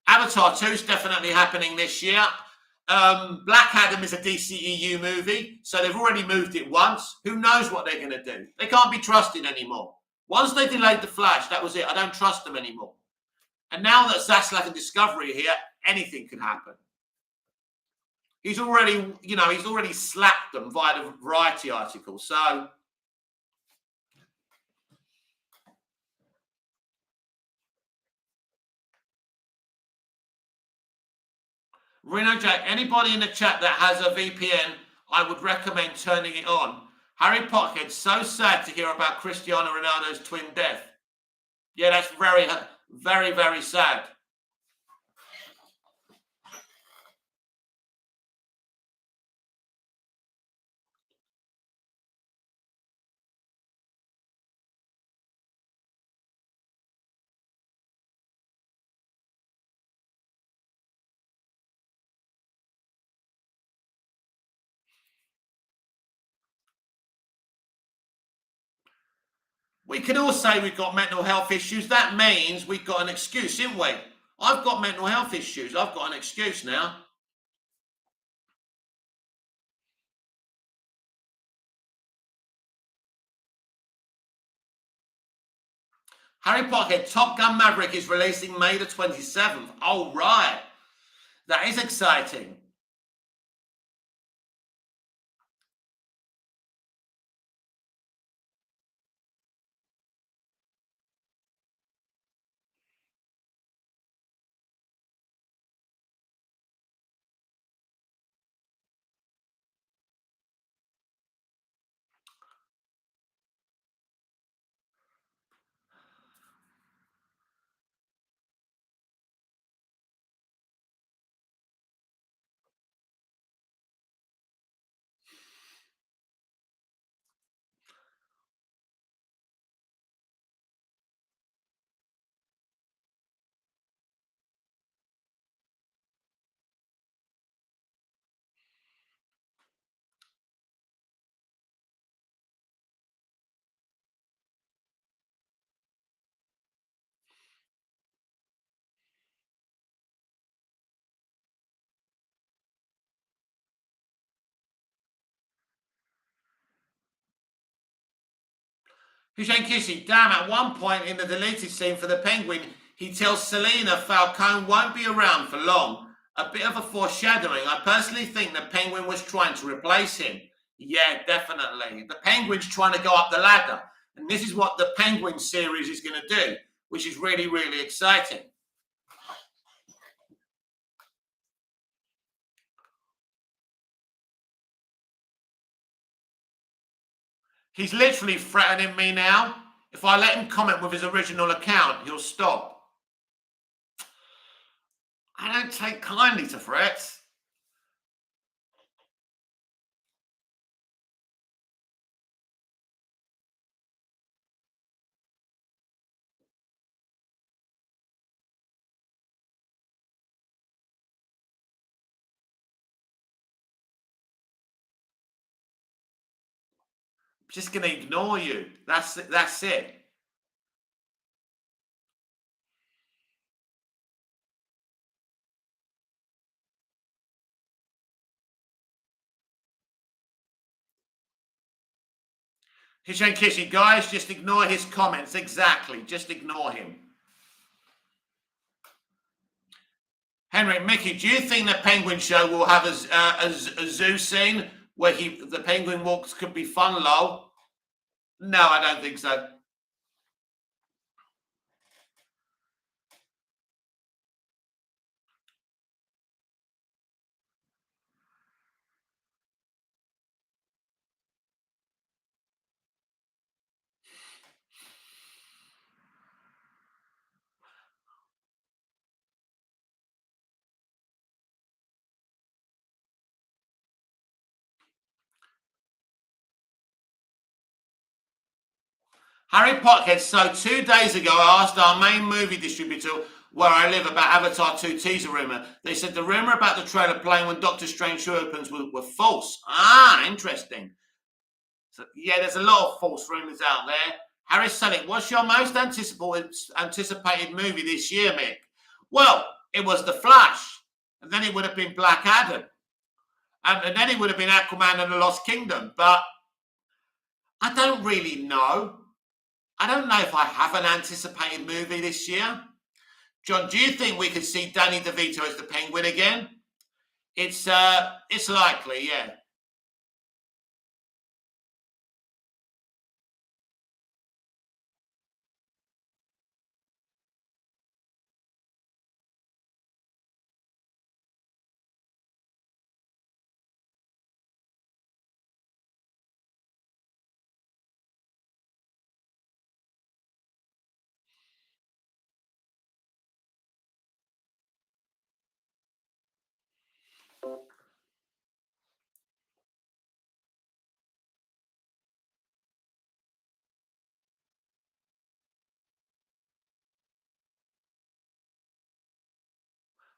Avatar 2 is definitely happening this year. Black Adam is a DCEU movie, so they've already moved it once. Who knows what they're going to do? They can't be trusted anymore. Once they delayed The Flash, that was it. I don't trust them anymore. And now that Zaslav and Discovery are here, anything can happen. He's already, he's already slapped them via the Variety article. So Reno Jack, anybody in the chat that has a VPN, I would recommend turning it on. Harry Potterhead, so sad to hear about Cristiano Ronaldo's twin death. Yeah, that's very, very, very sad. We can all say we've got mental health issues. That means we've got an excuse, haven't we? I've got mental health issues. I've got an excuse now. Harry Potter, Top Gun Maverick is releasing May the 27th. Oh, right. That is exciting. Hussein Kishi, damn, at one point in the deleted scene for the Penguin, he tells Selena Falcone won't be around for long. A bit of a foreshadowing. I personally think the Penguin was trying to replace him. Yeah, definitely. The Penguin's trying to go up the ladder. And this is what the Penguin series is going to do, which is really, really exciting. He's literally threatening me now. If I let him comment with his original account, he'll stop. I don't take kindly to threats. I'm just going to ignore you. That's it. Hussein Kishi, guys, just ignore his comments. Exactly. Just ignore him. Henry, Mickey, do you think the Penguin show will have a zoo scene where the Penguin walks could be fun, lol? No, I don't think so. Harry Pothead. So 2 days ago, I asked our main movie distributor where I live about Avatar 2 teaser rumor. They said the rumor about the trailer playing when Doctor Strange 2 opens were false. Ah, interesting. So, yeah, there's a lot of false rumors out there. Harry Selick, what's your most anticipated movie this year, Mick? Well, it was The Flash, and then it would have been Black Adam, and then it would have been Aquaman and the Lost Kingdom. But I don't really know. I don't know if I have an anticipated movie this year. John, do you think we could see Danny DeVito as the Penguin again? It's likely, yeah.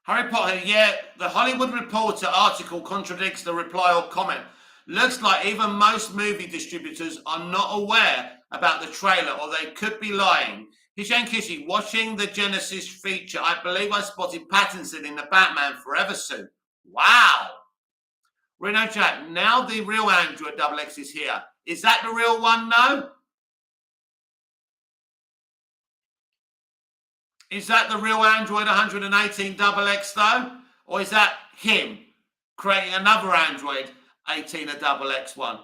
Harry Potter, yeah, the Hollywood Reporter article contradicts the reply or comment. Looks like even most movie distributors are not aware about the trailer or they could be lying. Hishan Kishi, watching the Genesis feature, I believe I spotted Pattinson in the Batman Forever suit. Wow. Reno Jack, now the real Android Double X is here. Is that the real one, no? Is that the real Android 118 Double X though? Or is that him creating another Android 18 a Double X one?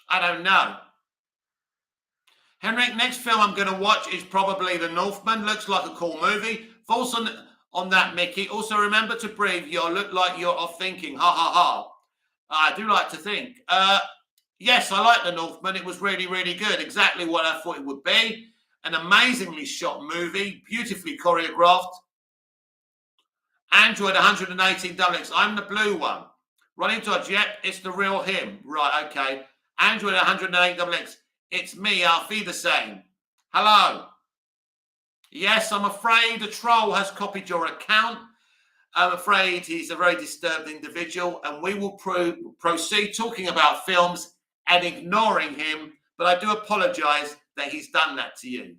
I don't know. Henrik, next film I'm going to watch is probably The Northman. Looks like a cool movie. False on that, Mickey. Also, remember to breathe. You look like you're off thinking. Ha ha ha. I do like to think. Yes, I like The Northman. It was really, really good. Exactly what I thought it would be. An amazingly shot movie, beautifully choreographed. Android 118 Double X. I'm the blue one. Ronnie Dodge, yep, it's the real him. Right, okay. Android 108 Double X. It's me, Alfie the same. Hello. Yes, I'm afraid a troll has copied your account. I'm afraid he's a very disturbed individual, and we will proceed talking about films and ignoring him. But I do apologize that he's done that to you.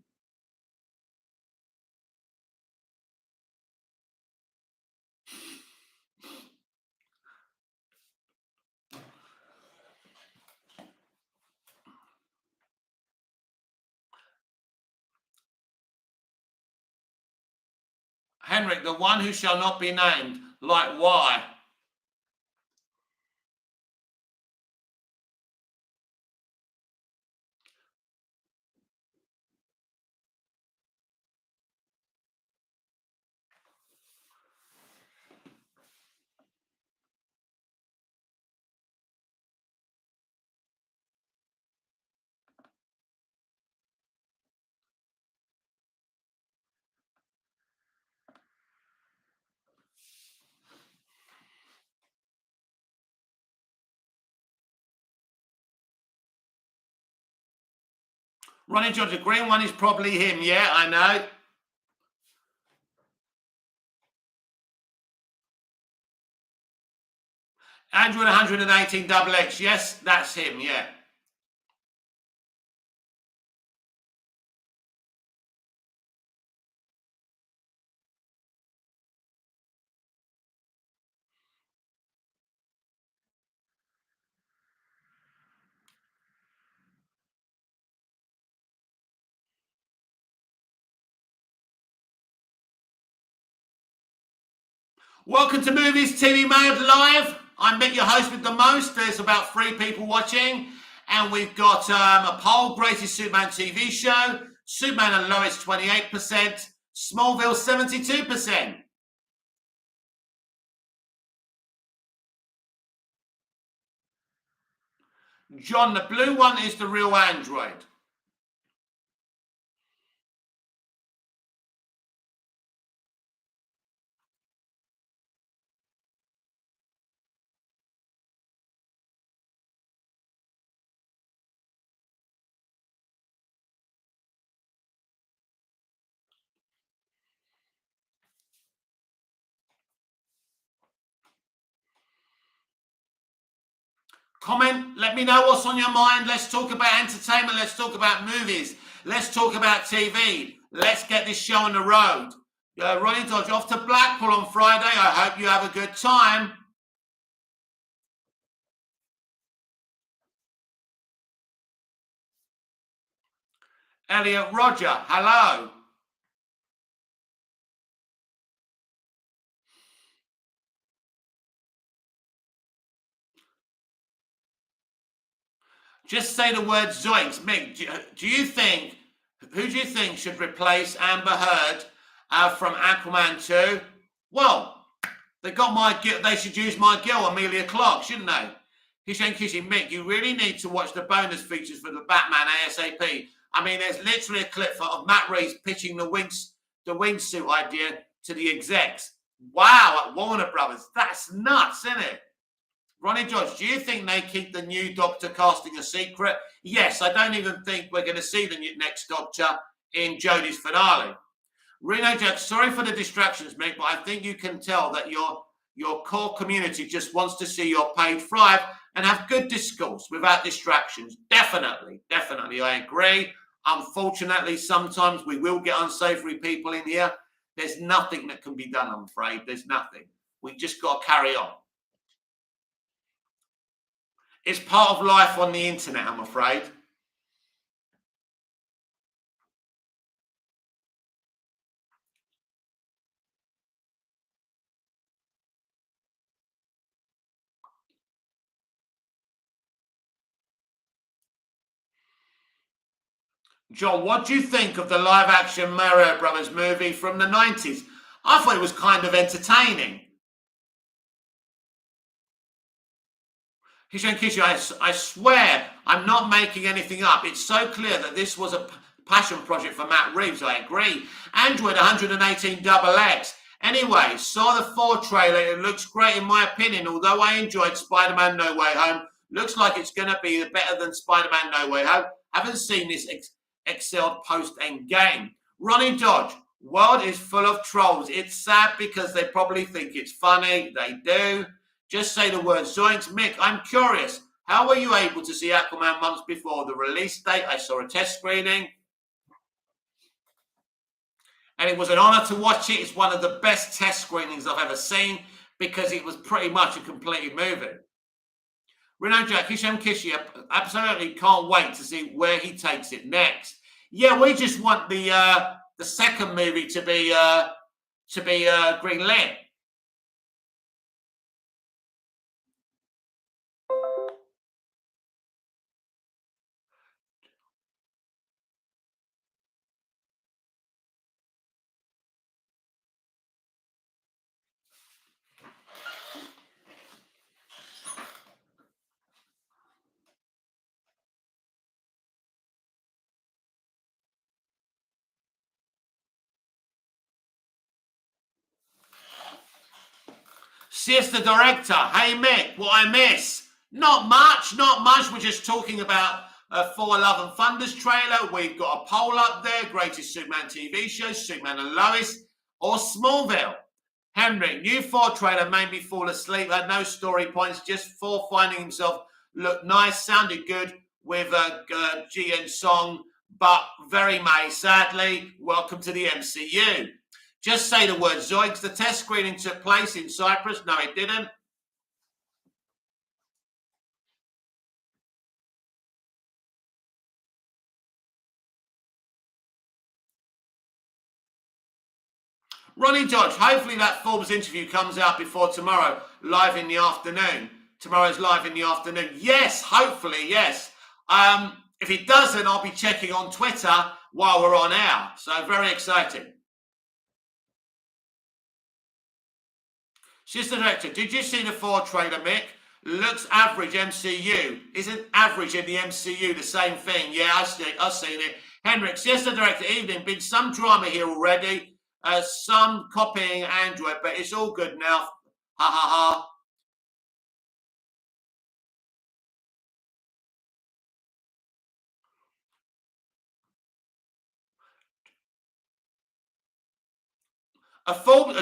Henrik, the one who shall not be named. Like, why? Ronnie George, the green one is probably him. Yeah, I know. Android 118 Double X. Yes, that's him. Yeah. Welcome to Movies TV Made Live. I'm Mick, your host with the most. There's about 3 people watching. And we've got a poll, Greatest Superman TV Show, Superman and Lois 28%, Smallville 72%. John, the blue one is the real Android. Comment, let me know what's on your mind. Let's talk about entertainment. Let's talk about movies. Let's talk about TV. Let's get this show on the road. Ronnie Dodge off to Blackpool on Friday. I hope you have a good time. Elliot Roger, hello. Just say the word zoinks. Mick, who do you think should replace Amber Heard from Aquaman 2? Well, they should use my girl, Amelia Clark, shouldn't they? Kishan Kishi, Mick, you really need to watch the bonus features for the Batman ASAP. I mean, there's literally a clip of Matt Reeves pitching the wingsuit idea to the execs. Wow, at Warner Brothers. That's nuts, isn't it? Ronnie George, do you think they keep the new Doctor casting a secret? Yes, I don't even think we're going to see the next Doctor in Jodie's finale. Reno Jack, sorry for the distractions, Mick, but I think you can tell that your core community just wants to see your page thrive and have good discourse without distractions. Definitely, I agree. Unfortunately, sometimes we will get unsavory people in here. There's nothing that can be done, I'm afraid. There's nothing. We just got to carry on. It's part of life on the internet, I'm afraid. John, what do you think of the live-action Mario Brothers movie from the 90s? I thought it was kind of entertaining. Kishan Kishi, I swear I'm not making anything up. It's so clear that this was a passion project for Matt Reeves. I agree. Android 118 XX. Anyway, saw the 4 trailer. It looks great in my opinion, although I enjoyed Spider-Man No Way Home. Looks like it's going to be better than Spider-Man No Way Home. Haven't seen this excelled post-end game. Ronnie Dodge, world is full of trolls. It's sad because they probably think it's funny. They do. Just say the word zoinks. Mick, I'm curious. How were you able to see Aquaman months before the release date? I saw a test screening. And it was an honor to watch it. It's one of the best test screenings I've ever seen because it was pretty much a completed movie. Reno Jack, Hisham Kishi, absolutely can't wait to see where he takes it next. Yeah, we just want the second movie to be green-lit. Sister Director, hey Mick, what I miss? Not much. We're just talking about Thor Love and Thunder's trailer. We've got a poll up there, greatest Superman TV show, Superman and Lois, or Smallville. Henry, new Thor trailer made me fall asleep, had no story points, just Thor finding himself looked nice, sounded good with a GN song, but very May, sadly. Welcome to the MCU. Just say the word zoinks. The test screening took place in Cyprus. No, it didn't. Ronnie Dodge, hopefully that Forbes interview comes out before tomorrow, live in the afternoon. Tomorrow's live in the afternoon. Yes, hopefully, yes. If it doesn't, I'll be checking on Twitter while we're on air. So very exciting. Sister Director, did you see the Thor trailer, Mick? Looks average MCU. Isn't average in the MCU the same thing? Yeah, I've seen it. Henrik, Sister Director, evening. Been some drama here already. Some copying Android, but it's all good now. Ha ha ha.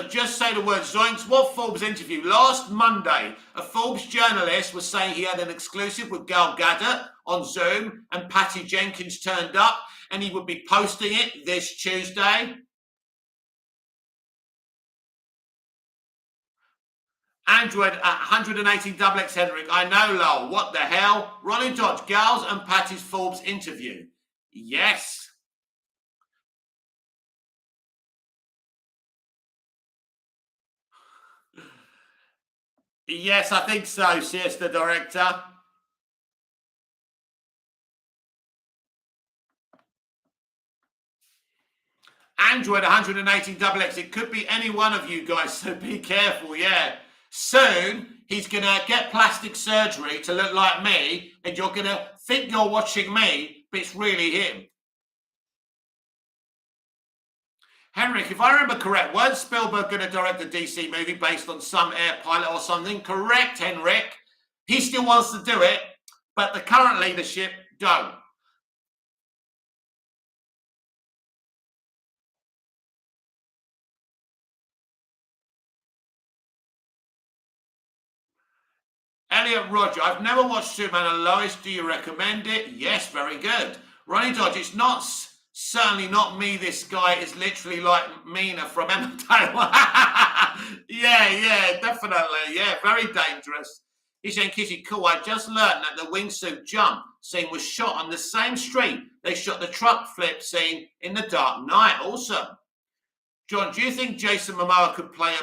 Just say the word zoinks. What Forbes interview? Last Monday, a Forbes journalist was saying he had an exclusive with Gal Gadot on Zoom, and Patty Jenkins turned up, and he would be posting it this Tuesday. Android at 118 XX Henrik. I know, lol. What the hell? Ronnie Dodge, Gals and Patty's Forbes interview. Yes. Yes, I think so, Siesta Director. Android 118 XX. It could be any one of you guys, so be careful, yeah. Soon, he's going to get plastic surgery to look like me, and you're going to think you're watching me, but it's really him. Henrik, if I remember correct, weren't Spielberg going to direct a DC movie based on some air pilot or something? Correct, Henrik. He still wants to do it, but the current leadership don't. Elliot Roger, I've never watched Superman and Lois. Do you recommend it? Yes, very good. Ronnie Dodge, it's not certainly not me. This guy is literally like Mina from Emmerdale. yeah, definitely. Yeah, very dangerous. He's saying, Kitty, cool. I just learned that the wingsuit jump scene was shot on the same street they shot the truck flip scene in The Dark Knight. Awesome. John, do you think Jason Momoa could play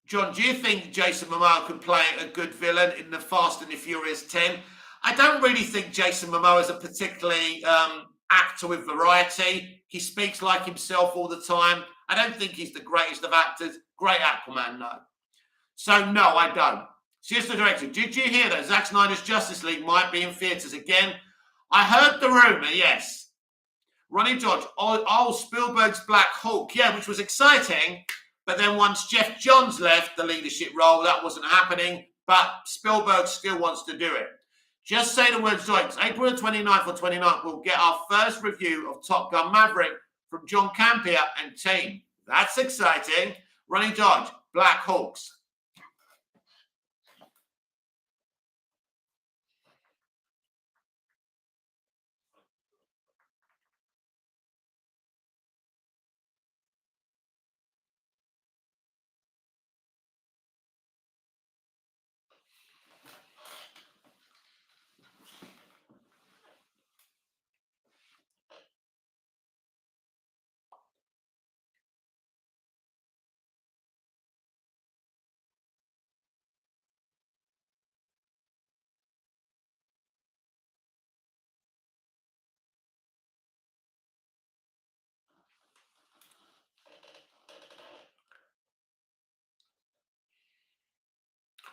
John, do you think Jason Momoa could play a good villain in the Fast and the Furious 10? I don't really think Jason Momoa is a particularly actor with variety. He speaks like himself all the time. I don't think he's the greatest of actors. Great Aquaman, no. So, no, I don't. Here's the director. Did you hear that Zack Snyder's Justice League might be in theatres again? I heard the rumour, yes. Ronnie Dodge, Spielberg's Black Hulk, yeah, which was exciting. But then once Jeff Johns left the leadership role, that wasn't happening. But Spielberg still wants to do it. Just say the word zoinks. April the 29th or 29th, we'll get our first review of Top Gun Maverick from John Campea and team. That's exciting. Ronnie Dodge, Black Hawks.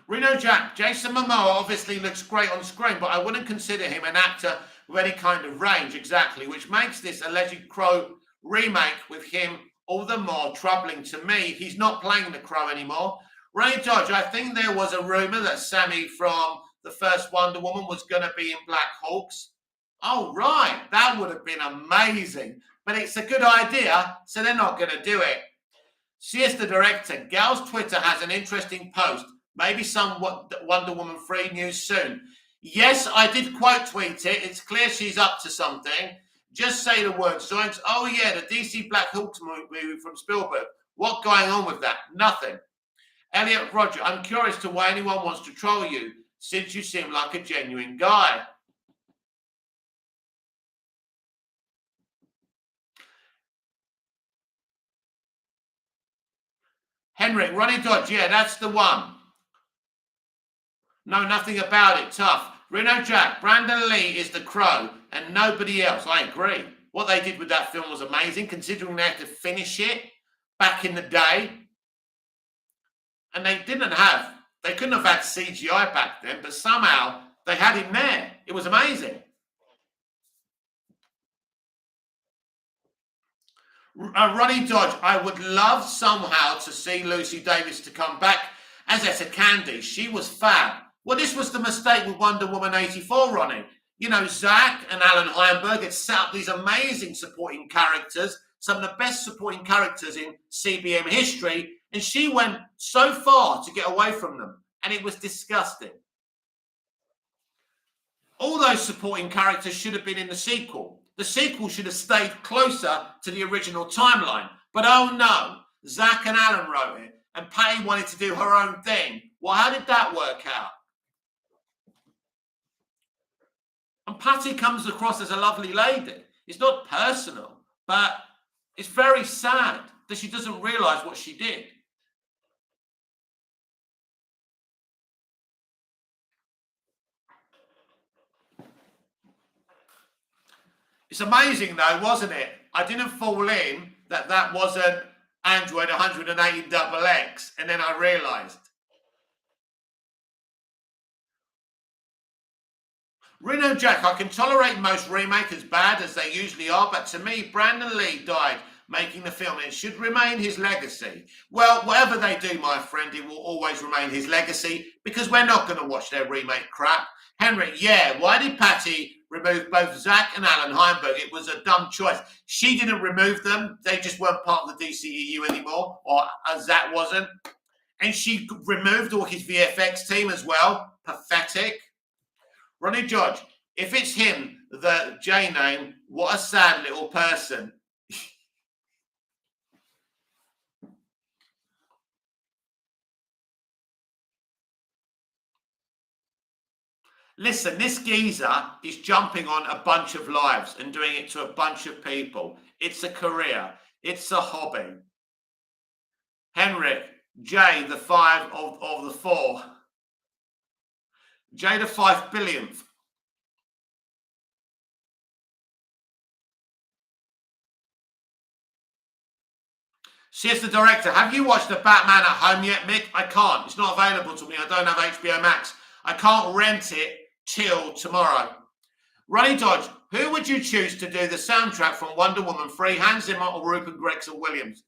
Reno Jack, Jason Momoa obviously looks great on screen, but I wouldn't consider him an actor with any kind of range exactly, which makes this alleged Crow remake with him all the more troubling to me. He's not playing the Crow anymore. Ray Dodge, I think there was a rumor that Sammy from the first Wonder Woman was going to be in Black Hawks. Oh, right. That would have been amazing. But it's a good idea, so they're not going to do it. Siesta Director, Gal's Twitter has an interesting post. Maybe some Wonder Woman 3 news soon. Yes, I did quote tweet it. It's clear she's up to something. Just say the word zoinks. Oh, yeah, the DC Black Hawks movie from Spielberg. What going on with that? Nothing. Elliot Roger, I'm curious to why anyone wants to troll you, since you seem like a genuine guy. Henrik, Ronnie Dodge, yeah, that's the one. No, nothing about it. Tough. Reno Jack, Brandon Lee is the Crow and nobody else. I agree. What they did with that film was amazing, considering they had to finish it back in the day. And they couldn't have had CGI back then, but somehow they had him there. It was amazing. Ronnie Dodge, I would love somehow to see Lucy Davis to come back as Etta Candy. She was fab. Well, this was the mistake with Wonder Woman 84, Ronnie. You know, Zach and Alan Heinberg had set up these amazing supporting characters, some of the best supporting characters in CBM history, and she went so far to get away from them, and it was disgusting. All those supporting characters should have been in the sequel. The sequel should have stayed closer to the original timeline. But oh no, Zach and Alan wrote it, and Patty wanted to do her own thing. Well, how did that work out? And Patty comes across as a lovely lady. It's not personal, but it's very sad that she doesn't realise what she did. It's amazing though, wasn't it? I didn't fall in that wasn't Android 180 XX, and then I realised. Reno Jack, I can tolerate most remakes as bad as they usually are, but to me, Brandon Lee died making the film. It should remain his legacy. Well, whatever they do, my friend, it will always remain his legacy because we're not going to watch their remake crap. Henry, yeah, why did Patty remove both Zach and Alan Heinberg? It was a dumb choice. She didn't remove them. They just weren't part of the DCEU anymore, or Zach wasn't. And she removed all his VFX team as well. Pathetic. Ronnie George, if it's him, the J name, what a sad little person. Listen, this geezer is jumping on a bunch of lives and doing it to a bunch of people. It's a career. It's a hobby. Henrik, J, the 5 of the 4. J, the 5 billionth. Says the director, have you watched The Batman at home yet, Mick? I can't. It's not available to me. I don't have HBO Max. I can't rent it till tomorrow. Ronnie Dodge, who would you choose to do the soundtrack from Wonder Woman 3, Hans Zimmer or Rupert Gregson-Williams?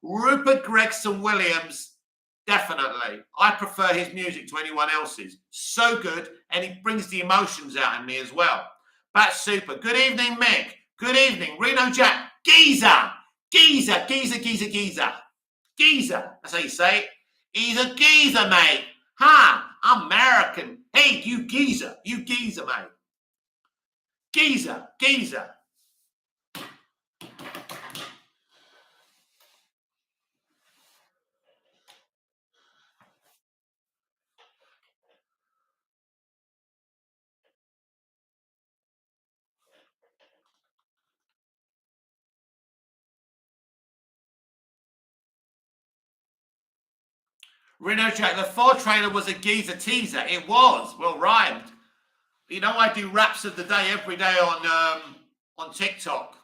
Rupert Gregson-Williams, definitely. I prefer his music to anyone else's. So good, and he brings the emotions out in me as well. That's super. Good evening, Mick. Good evening, Reno Jack. Geezer. Geezer, geezer, geezer, geezer. Geezer, that's how you say it. He's a geezer, mate. Ha, American. Hey, you geezer, mate. Geezer, geezer. Reno Jack, the 4 trailer was a geezer teaser. It was. Well rhymed. You know, I do raps of the day every day on TikTok.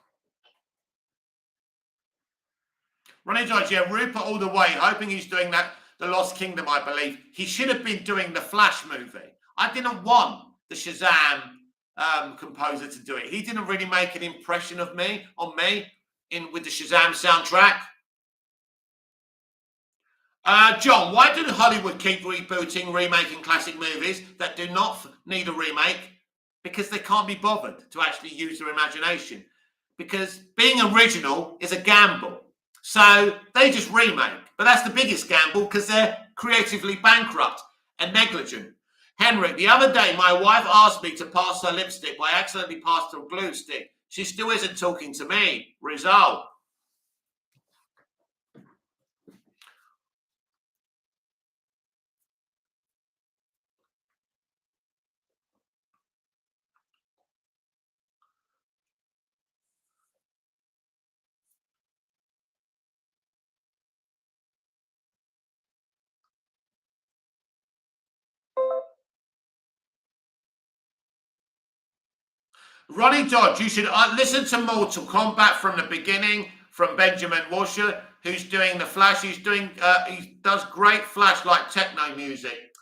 Ronnie George, yeah, Rupert all the way, hoping he's doing that, The Lost Kingdom, I believe. He should have been doing the Flash movie. I didn't want the Shazam composer to do it. He didn't really make an impression on me with the Shazam soundtrack. John, why do Hollywood keep rebooting, remaking classic movies that do not need a remake? Because they can't be bothered to actually use their imagination. Because being original is a gamble. So they just remake. But that's the biggest gamble because they're creatively bankrupt and negligent. Henrik, the other day my wife asked me to pass her lipstick, but I accidentally passed her a glue stick. She still isn't talking to me. Result. Ronnie Dodge, you should listen to Mortal Kombat from the beginning from Benjamin Washer, who's doing the Flash. He does great Flash like techno music.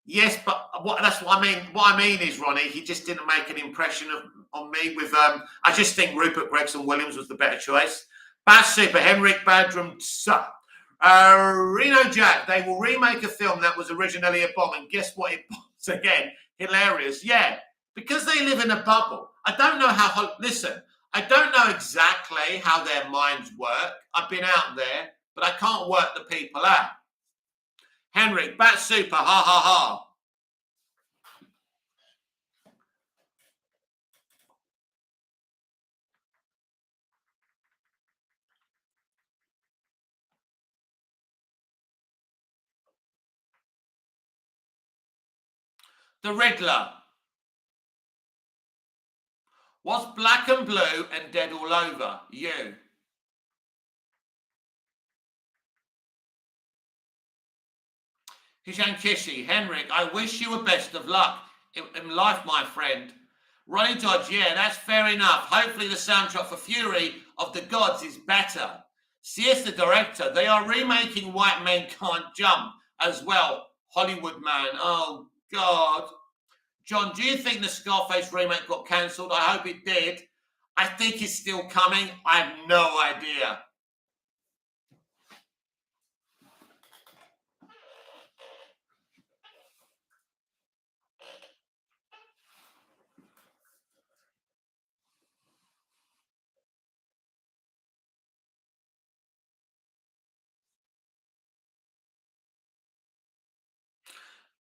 Yes, but that's what I mean. What I mean is, Ronnie, he just didn't make an impression on me with. I just think Rupert Gregson-Williams was the better choice. Bad Super, Henrik Badram, Reno Jack. They will remake a film that was originally a bomb, and guess what? It was again hilarious. Yeah. because they live in a bubble. I don't know how, listen, I don't know exactly how their minds work. I've been out there, but I can't work the people out. Henrik, Bat Super, ha ha ha. The Riddler. What's black and blue and dead all over? You. Hishan Kishi, Henrik, I wish you the best of luck in life, my friend. Ronnie Dodge, yeah, that's fair enough. Hopefully the soundtrack for Fury of the Gods is better. CS, the director, they are remaking White Men Can't Jump as well. Hollywood man, oh God. John, do you think the Scarface remake got cancelled? I hope it did. I think it's still coming. I have no idea.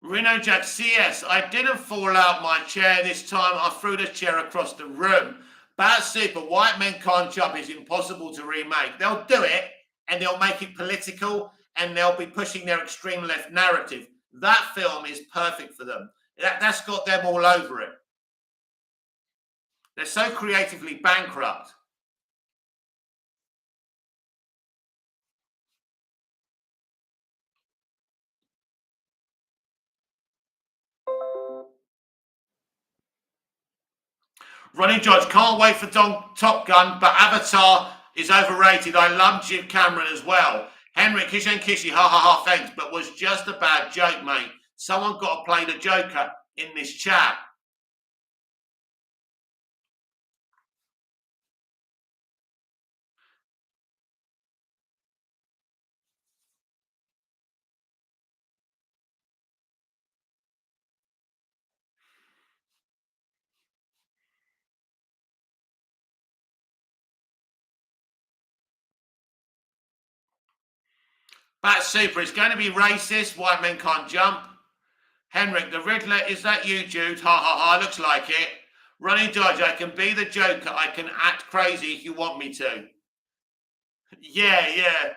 Reno Jack CS, I didn't fall out my chair this time. I threw the chair across the room. Bat Super, White Men Can't Jump is impossible to remake. They'll do it and they'll make it political and they'll be pushing their extreme left narrative. That film is perfect for them. That's got them all over it. They're so creatively bankrupt. Ronnie George, can't wait for Top Gun, but Avatar is overrated. I love Jim Cameron as well. Henrik, Kishan Kishi, ha ha ha, thanks, but was just a bad joke, mate. Someone got to play the Joker in this chat. Bat Super, it's going to be racist. White men can't jump. Henrik, the Riddler, is that you, Jude? Ha ha ha, looks like it. Ronnie Dodge, I can be the Joker. I can act crazy if you want me to. Yeah, yeah.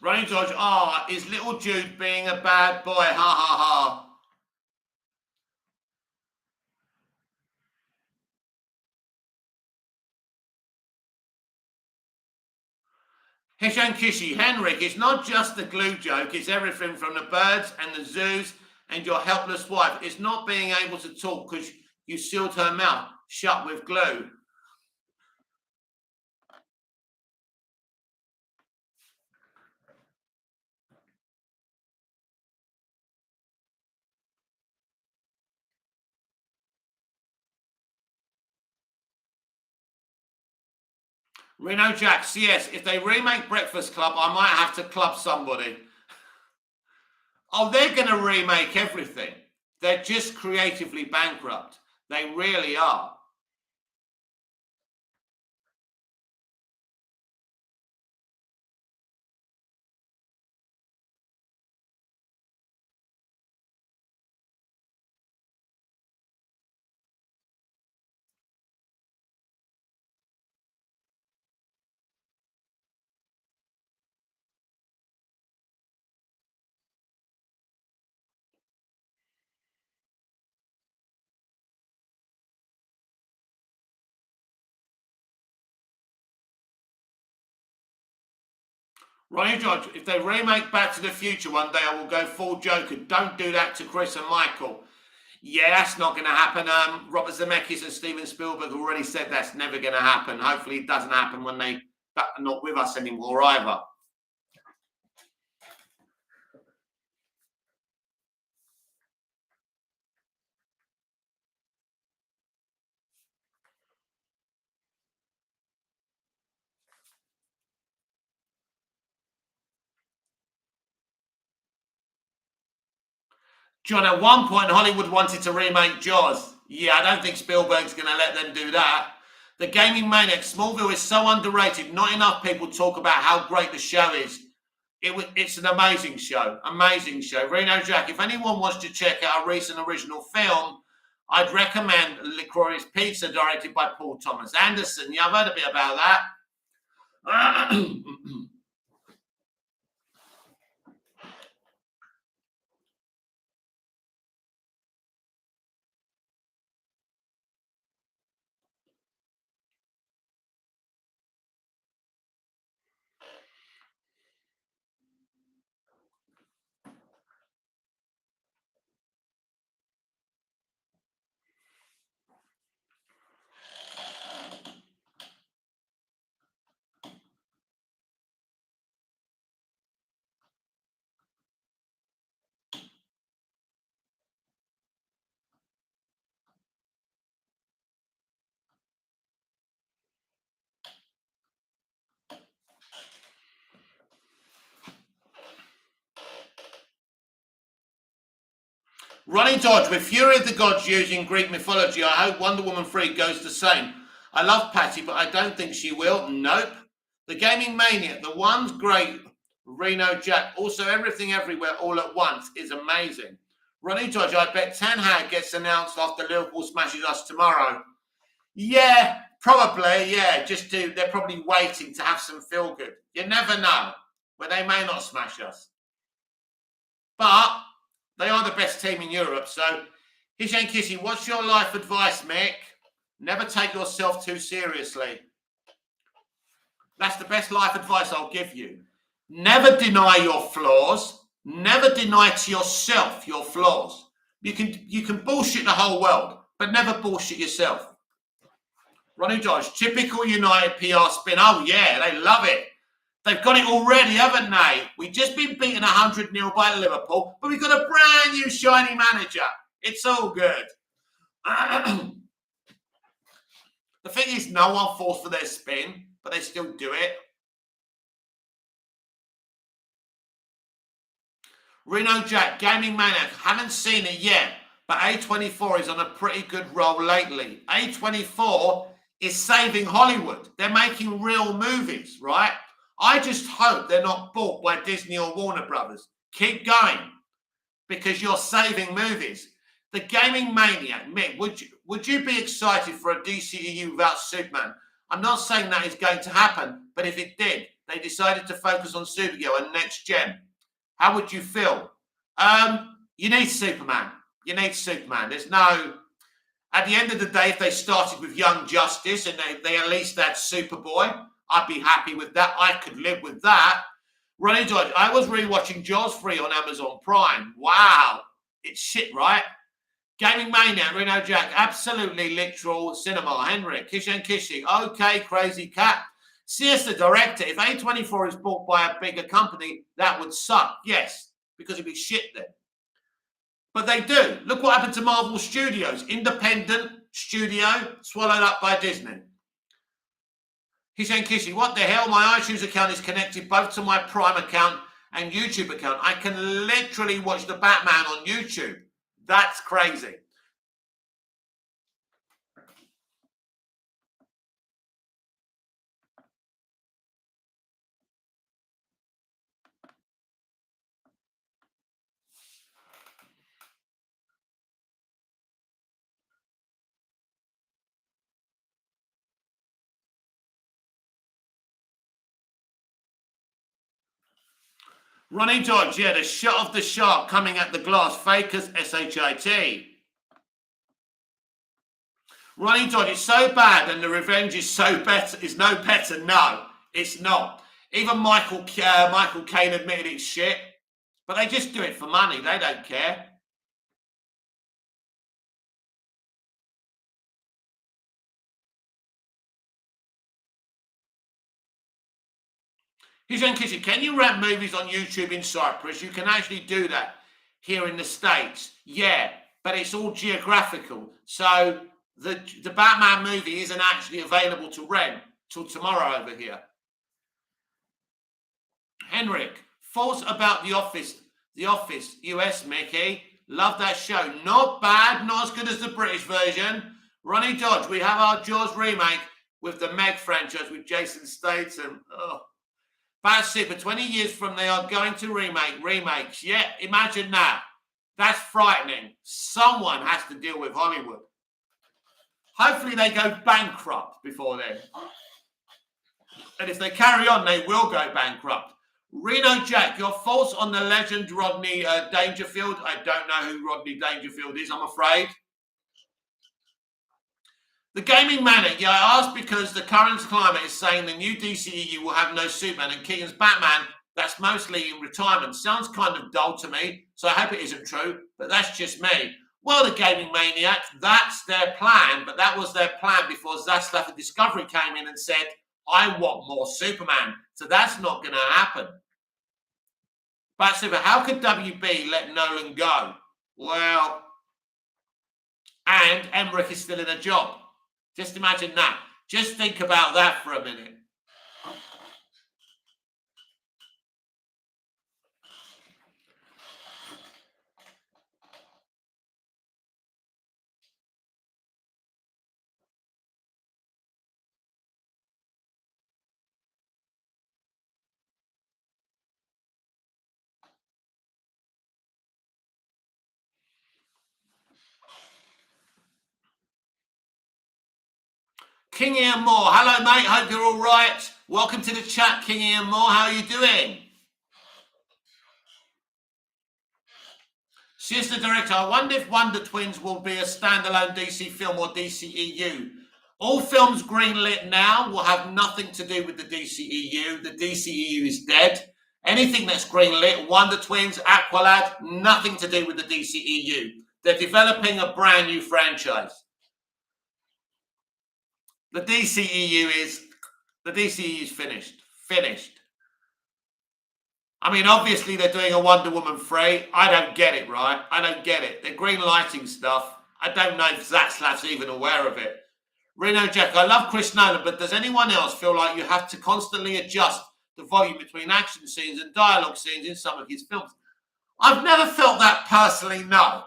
Ronnie Dodge, is little Jude being a bad boy? Ha ha ha. Hishan Kishi, Henrik, it's not just the glue joke, it's everything from the birds and the zoos and your helpless wife. It's not being able to talk because you sealed her mouth shut with glue. Reno Jax, yes, if they remake Breakfast Club, I might have to club somebody. Oh, they're going to remake everything. They're just creatively bankrupt. They really are. Ronnie George, if they remake Back to the Future one day, I will go full Joker. Don't do that to Chris and Michael. Yeah, that's not going to happen. Robert Zemeckis and Steven Spielberg already said that's never going to happen. Hopefully it doesn't happen when they're not with us anymore either. John, at one point, Hollywood wanted to remake Jaws. Yeah, I don't think Spielberg's going to let them do that. The Gaming Maniac, Smallville is so underrated. Not enough people talk about how great the show is. It's an amazing show. Amazing show. Reno Jack, if anyone wants to check out a recent original film, I'd recommend Licorice Pizza, directed by Paul Thomas Anderson. Yeah, I've heard a bit about that. Ronnie Dodge, with Fury of the Gods using Greek mythology, I hope Wonder Woman 3 goes the same. I love Patty, but I don't think she will. Nope. The Gaming Maniac, the one's great. Reno Jack, also Everything Everywhere All at Once is amazing. Ronnie Dodge, I bet Ten Hag gets announced after Liverpool smashes us tomorrow. Yeah, probably, yeah. They're probably waiting to have some feel good. You never know, but they may not smash us. But they are the best team in Europe. So, Hishane Kissy, what's your life advice, Mick? Never take yourself too seriously. That's the best life advice I'll give you. Never deny your flaws. Never deny to yourself your flaws. You can bullshit the whole world, but never bullshit yourself. Ronnie Dodge, typical United PR spin. Oh, yeah, they love it. They've got it already, haven't they? We've just been beaten 100-0 by Liverpool, but we've got a brand new shiny manager. It's all good. The thing is, no one falls for their spin, but they still do it. Reno Jack, Gaming Maniac, haven't seen it yet, but A24 is on a pretty good roll lately. A24 is saving Hollywood. They're making real movies, right? I just hope they're not bought by Disney or Warner Brothers. Keep going, because you're saving movies. The Gaming Maniac, Mick, would you be excited for a DCEU without Superman? I'm not saying that is going to happen, but if it did, they decided to focus on Supergirl and Next Gen, how would you feel? You need Superman. You need Superman. There's no... At the end of the day, if they started with Young Justice and they at least had Superboy, I'd be happy with that. I could live with that. Ronnie Dodge, I was rewatching Jaws 3 on Amazon Prime. Wow. It's shit, right? Gaming Maniac, Reno Jack, absolutely literal cinema. Henrik, Kish and Kishy, okay, Crazy Cat. CS the director, if A24 is bought by a bigger company, that would suck. Yes, because it'd be shit then. But they do. Look what happened to Marvel Studios. Independent studio swallowed up by Disney. He's saying, Kissy, what the hell? My iTunes account is connected both to my Prime account and YouTube account. I can literally watch the Batman on YouTube. That's crazy. Ronnie Dodge, yeah, the shot of the shark coming at the glass. Fakers, S-H-I-T. Ronnie Dodge, it's so bad and the revenge is no better. No, it's not. Even Michael Caine admitted it's shit. But they just do it for money. They don't care. He's in kitchen. Can you rent movies on YouTube in Cyprus? You can actually do that here in the States. Yeah, but it's all geographical. So the Batman movie isn't actually available to rent till tomorrow over here. Henrik, thoughts about The Office? The Office, US, Mickey. Love that show. Not bad, not as good as the British version. Ronnie Dodge, we have our Jaws remake with the Meg franchise with Jason Statham. Oh. Bad Super, 20 years from they are going to remakes. Yeah, imagine that. That's frightening. Someone has to deal with Hollywood. Hopefully they go bankrupt before then. And if they carry on, they will go bankrupt. Reno Jack, your thoughts on the legend Rodney Dangerfield? I don't know who Rodney Dangerfield is, I'm afraid. The Gaming Manic, yeah, I asked because the current climate is saying the new DCEU will have no Superman and Keaton's Batman, that's mostly in retirement. Sounds kind of dull to me, so I hope it isn't true, but that's just me. Well, the Gaming Maniac, that's their plan, but that was their plan before Zaslav and Discovery came in and said, I want more Superman. So that's not going to happen. But Super, how could WB let Nolan go? Well, and Emmerich is still in a job. Just imagine that. Just think about that for a minute. King Ian Moore. Hello, mate. Hope you're all right. Welcome to the chat, King Ian Moore. How are you doing? Sister Director, I wonder if Wonder Twins will be a standalone DC film or DCEU. All films greenlit now will have nothing to do with the DCEU. The DCEU is dead. Anything that's greenlit, Wonder Twins, Aqualad, nothing to do with the DCEU. They're developing a brand new franchise. The DCEU is finished. Finished. I mean, obviously they're doing a Wonder Woman 3. I don't get it, right? I don't get it. They're green lighting stuff. I don't know if Zatslav's even aware of it. Reno Jack, I love Chris Nolan, but does anyone else feel like you have to constantly adjust the volume between action scenes and dialogue scenes in some of his films? I've never felt that personally, no.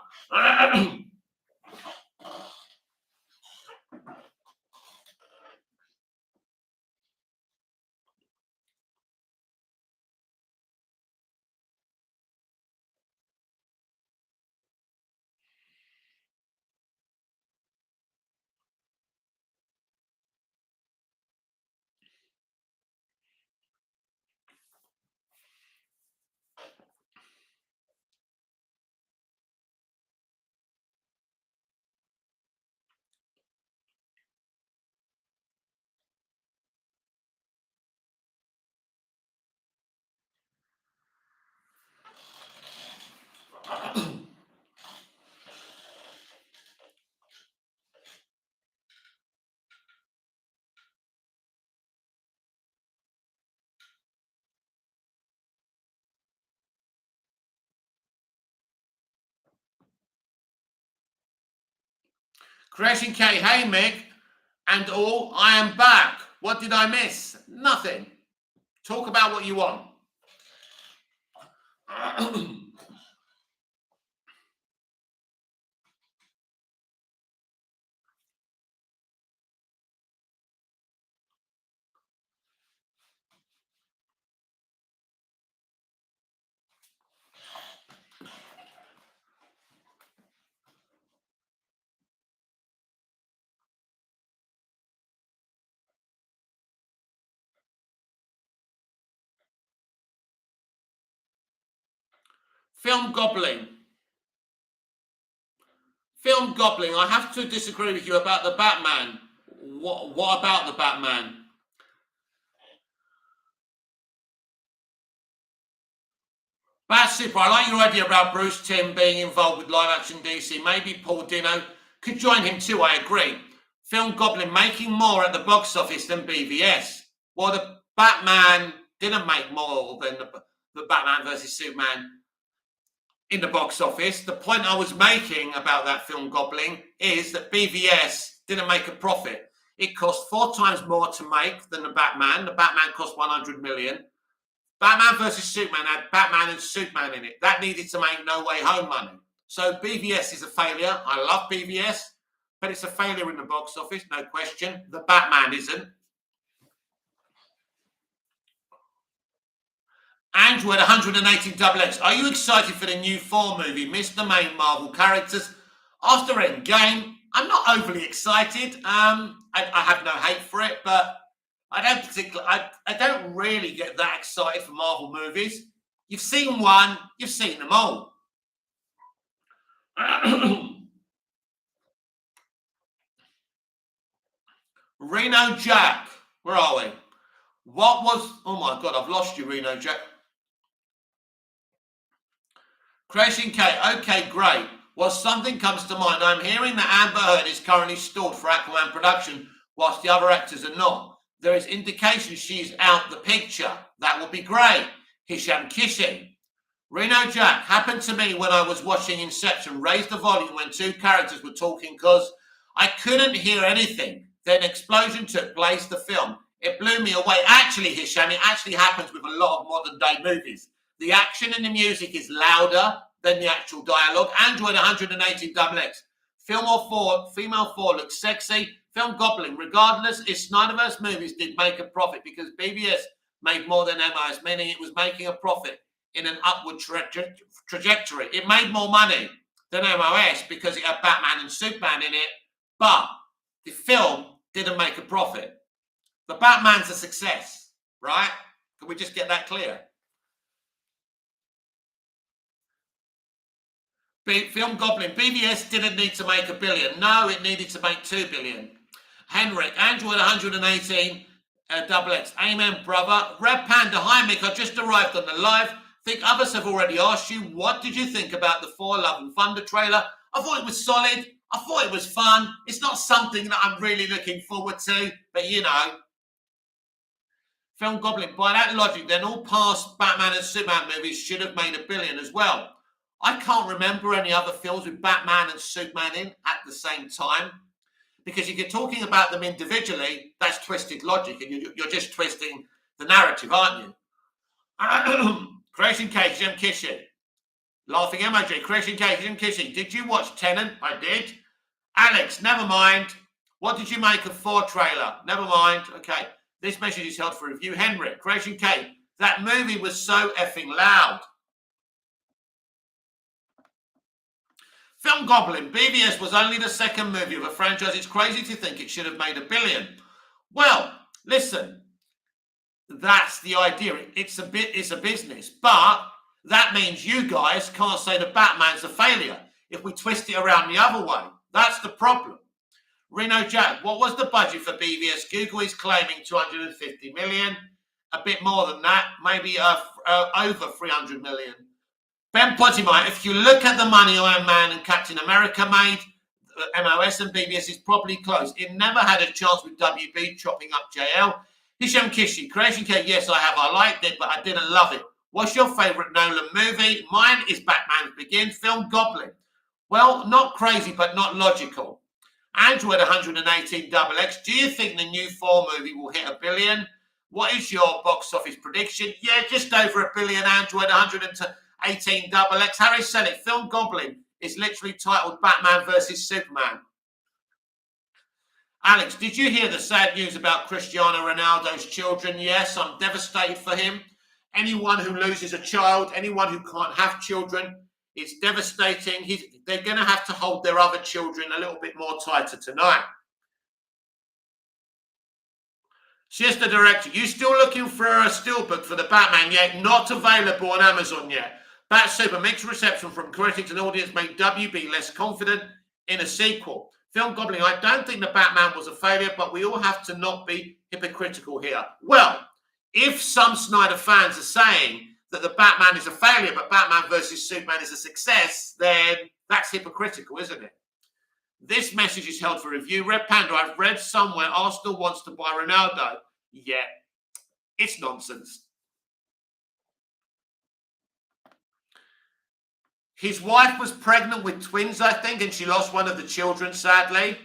Creation K, hey Mick, and all, I am back. What did I miss? Nothing. Talk about what you want. Film Gobbling. Film Gobbling, I have to disagree with you about the Batman. What about the Batman? Bat Super, I like your idea about Bruce Timm being involved with live action DC. Maybe Paul Dino could join him too, I agree. Film Goblin making more at the box office than BVS. Well, the Batman didn't make more than the Batman versus Superman in the box office. The point I was making about that Film Goblin is that BVS didn't make a profit. It cost 4 times more to make than the Batman. The Batman cost 100 million. Batman versus Superman had Batman and Superman in it. That needed to make No Way Home money. So BVS is a failure. I love BVS, but it's a failure in the box office, no question. The Batman isn't. Andrew at 180 XX. Are you excited for the new Thor movie? Missed the main Marvel characters after Endgame. I'm not overly excited. I have no hate for it, but I don't really get that excited for Marvel movies. You've seen one, you've seen them all. Reno Jack, where are we? What was? Oh my God, I've lost you, Reno Jack. Creation K, okay, great. Well, something comes to mind. I'm hearing that Amber Heard is currently stalled for Aquaman production, whilst the other actors are not. There is indication she's out the picture. That would be great. Hisham Kishi. Reno Jack, happened to me when I was watching Inception. Raised the volume when 2 characters were talking because I couldn't hear anything. Then explosion took place, the film. It blew me away. Actually, Hisham, it actually happens with a lot of modern day movies. The action and the music is louder than the actual dialogue. Android 180 XX. Female 4 looks sexy. Film Goblin. Regardless, if Snyderverse movies did make a profit because BVS made more than MOS, meaning it was making a profit in an upward trajectory. It made more money than MOS because it had Batman and Superman in it, but the film didn't make a profit. The Batman's a success, right? Can we just get that clear? Film Goblin, BVS didn't need to make $1 billion. No, it needed to make $2 billion. Henrik, Android 118, XX. Amen, brother. Red Panda, hi Mick, I just arrived on the live. Think others have already asked you, what did you think about the Thor Love and Thunder trailer? I thought it was solid. I thought it was fun. It's not something that I'm really looking forward to, but you know. Film Goblin, by that logic, then all past Batman and Superman movies should have made $1 billion as well. I can't remember any other films with Batman and Superman in at the same time. Because if you're talking about them individually, that's twisted logic, and you're just twisting the narrative, aren't you? Creation Cake, Jim Kishi. Laughing emoji, Creation Cake, Jim Kishi. Did you watch Tenet? I did. Alex, never mind. What did you make of Thor trailer? Never mind. Okay. This message is held for review. Henry, Creation Cake. That movie was so effing loud. Film Goblin, BVS was only the second movie of a franchise. It's crazy to think it should have made $1 billion. Well, listen, that's the idea. It's a business, but that means you guys can't say that Batman's a failure if we twist it around the other way. That's the problem. Reno Jack, what was the budget for BVS? Google is claiming 250 million, a bit more than that, maybe over 300 million. Ben Pottimer, if you look at the money Iron Man and Captain America made, MOS and BVS is probably close. It never had a chance with WB chopping up JL. Hisham Kishi, Creation Cake, yes, I have. I liked it, but I didn't love it. What's your favourite Nolan movie? Mine is Batman Begins. Film Goblin. Well, not crazy, but not logical. Andrew at 118 XX. Do you think the new Thor movie will hit $1 billion? What is your box office prediction? Yeah, just over $1 billion, Andrew at 118 XX. Harry Selick, Film Goblin is literally titled Batman versus Superman. Alex, did you hear the sad news about Cristiano Ronaldo's children? Yes, I'm devastated for him. Anyone who loses a child, anyone who can't have children, it's devastating. They're going to have to hold their other children a little bit more tighter tonight. Sister Director, you still looking for a steelbook for the Batman yet? Not available on Amazon yet. Bat Super, mixed reception from critics and audience made WB less confident in a sequel. Film Goblin, I don't think the Batman was a failure, but we all have to not be hypocritical here. Well, if some Snyder fans are saying that the Batman is a failure, but Batman versus Superman is a success, then that's hypocritical, isn't it? This message is held for review. Red Panda, I've read somewhere Arsenal wants to buy Ronaldo. Yeah, it's nonsense. His wife was pregnant with twins, I think, and she lost one of the children, sadly.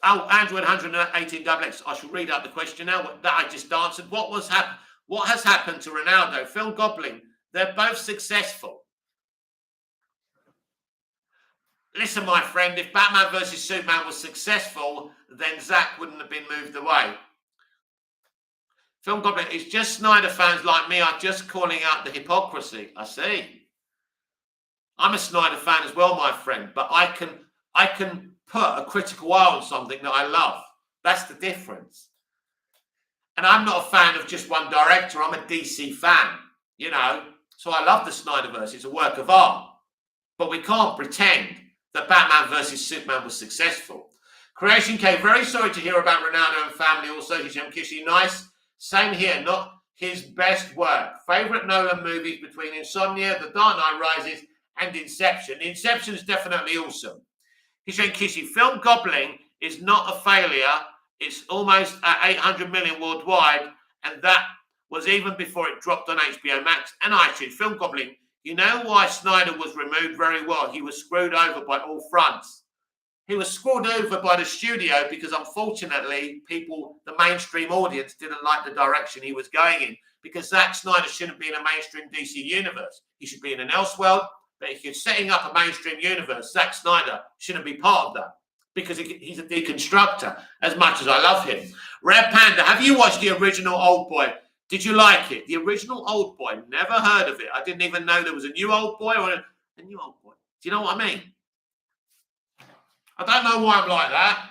Oh, Android 118XX. I shall read out the question now that I just answered. What has happened to Ronaldo? Film Goblin. They're both successful. Listen, my friend, if Batman versus Superman was successful, then Zack wouldn't have been moved away. Film Goblin, it's just Snyder fans like me are just calling out the hypocrisy. I see. I'm a Snyder fan as well, my friend, but I can put a critical eye on something that I love. That's the difference. And I'm not a fan of just one director. I'm a DC fan, you know. So I love the Snyderverse. It's a work of art. But we can't pretend that Batman versus Superman was successful. Creation K, very sorry to hear about Ronaldo and family. Also, Hisham Kishi, nice. Same here, not his best work. Favorite Nolan movies between Insomnia, The Dark Knight Rises, and Inception. Inception is definitely awesome. Hisham Kishi, Film Goblin is not a failure. It's almost at 800 million worldwide, and that was even before it dropped on HBO Max and iTunes. Film Goblin, you know why Snyder was removed very well? He was screwed over by all fronts. He was screwed over by the studio because, unfortunately, the mainstream audience didn't like the direction he was going in, because Zack Snyder shouldn't be in a mainstream DC universe. He should be in an Elseworld, but if you're setting up a mainstream universe, Zack Snyder shouldn't be part of that, because he's a deconstructor, as much as I love him. Red Panda, have you watched the original Old Boy? Did you like it? The original Old Boy, never heard of it. I didn't even know there was a new Old Boy or a new Old Boy. Do you know what I mean? I don't know why I'm like that.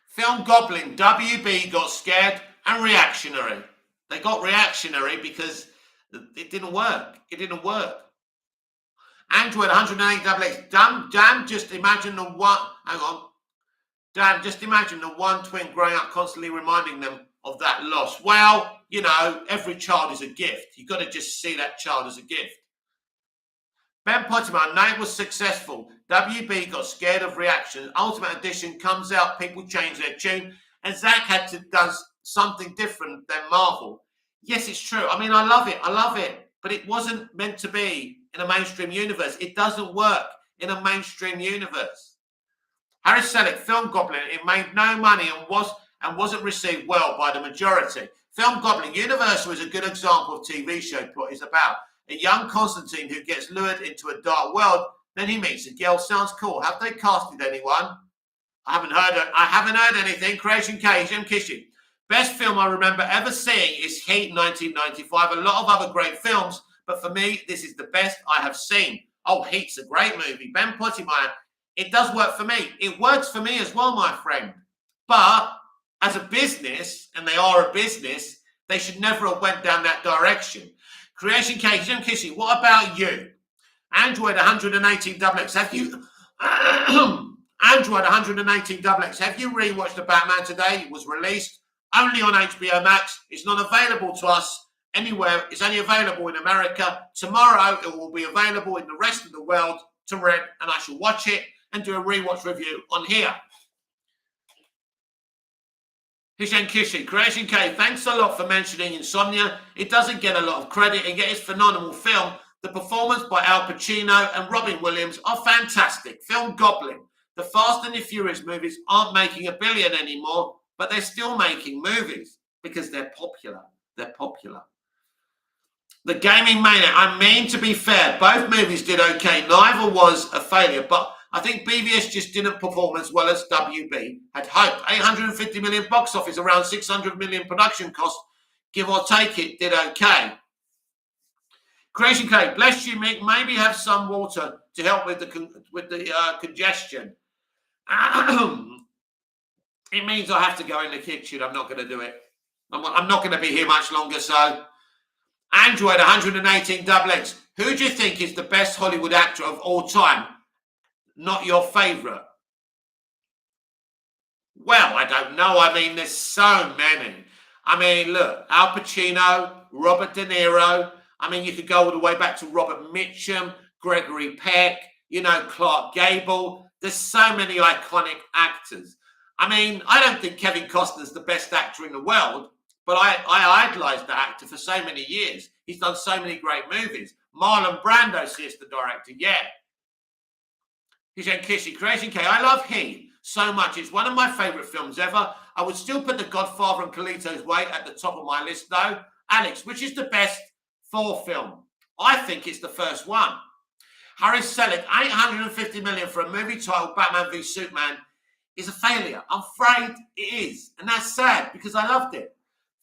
Film Goblin, WB got scared and reactionary. They got reactionary because it didn't work. It didn't work. Android 108XX. Damn, just imagine the one. Hang on. Damn, just imagine the one twin growing up constantly reminding them of that loss. Well, you know, every child is a gift. You've got to just see that child as a gift. Ben Pottimer, Night was successful. WB got scared of reactions. Ultimate Edition comes out, people change their tune, and Zack had to do something different than Marvel. Yes, it's true. I mean, I love it, but it wasn't meant to be in a mainstream universe. It doesn't work in a mainstream universe. Harris Selick, Film Goblin, it made no money and wasn't received well by the majority. Film Goblin, Universal is a good example of TV show what it's about. A young Constantine who gets lured into a dark world, then he meets a girl. Sounds cool. Have they casted anyone? I haven't heard anything. Creation K, Jim Kishi. Best film I remember ever seeing is Heat 1995. A lot of other great films, but for me, this is the best I have seen. Oh, Heat's a great movie. Ben Pottimeyer, it does work for me. It works for me as well, my friend. But as a business, and they are a business, they should never have went down that direction. Creation K, Jim Kishi, what about you? Android 118XX, have you... Android 118XX, have you rewatched The Batman today? It was released only on HBO Max. It's not available to us anywhere. It's only available in America. Tomorrow, it will be available in the rest of the world to rent, and I shall watch it and do a rewatch review on here. Hisham Kishi, Creation K, thanks a lot for mentioning Insomnia. It doesn't get a lot of credit, and yet it's a phenomenal film. The performance by Al Pacino and Robin Williams are fantastic. Film Goblin. The Fast and the Furious movies aren't making $1 billion anymore, but they're still making movies because they're popular. They're popular. The Gaming Maniac. I mean, to be fair, both movies did okay. Neither was a failure, but I think BVS just didn't perform as well as WB had hoped. 850 million box office, around 600 million production costs, give or take it, did okay. Creation K, bless you, Mick. Maybe have some water to help with the congestion. It means I have to go in the kitchen. I'm not going to do it. I'm not going to be here much longer. So, Android 118XX. Who do you think is the best Hollywood actor of all time? Not your favourite. Well, I don't know. I mean, there's so many. I mean, look, Al Pacino, Robert De Niro. I mean, you could go all the way back to Robert Mitchum, Gregory Peck, you know, Clark Gable. There's so many iconic actors. I mean, I don't think Kevin Costner's the best actor in the world, but I idolized that actor for so many years. He's done so many great movies. Marlon Brando is the director, yeah. Hijen Kishi, Creation K. I love He so much. It's one of my favorite films ever. I would still put The Godfather and Carlito's Way at the top of my list, though. Alex, which is the best Thor film? I think it's the first one. Harris Selick, 850 million for a movie titled Batman v Superman is a failure. I'm afraid it is. And that's sad because I loved it.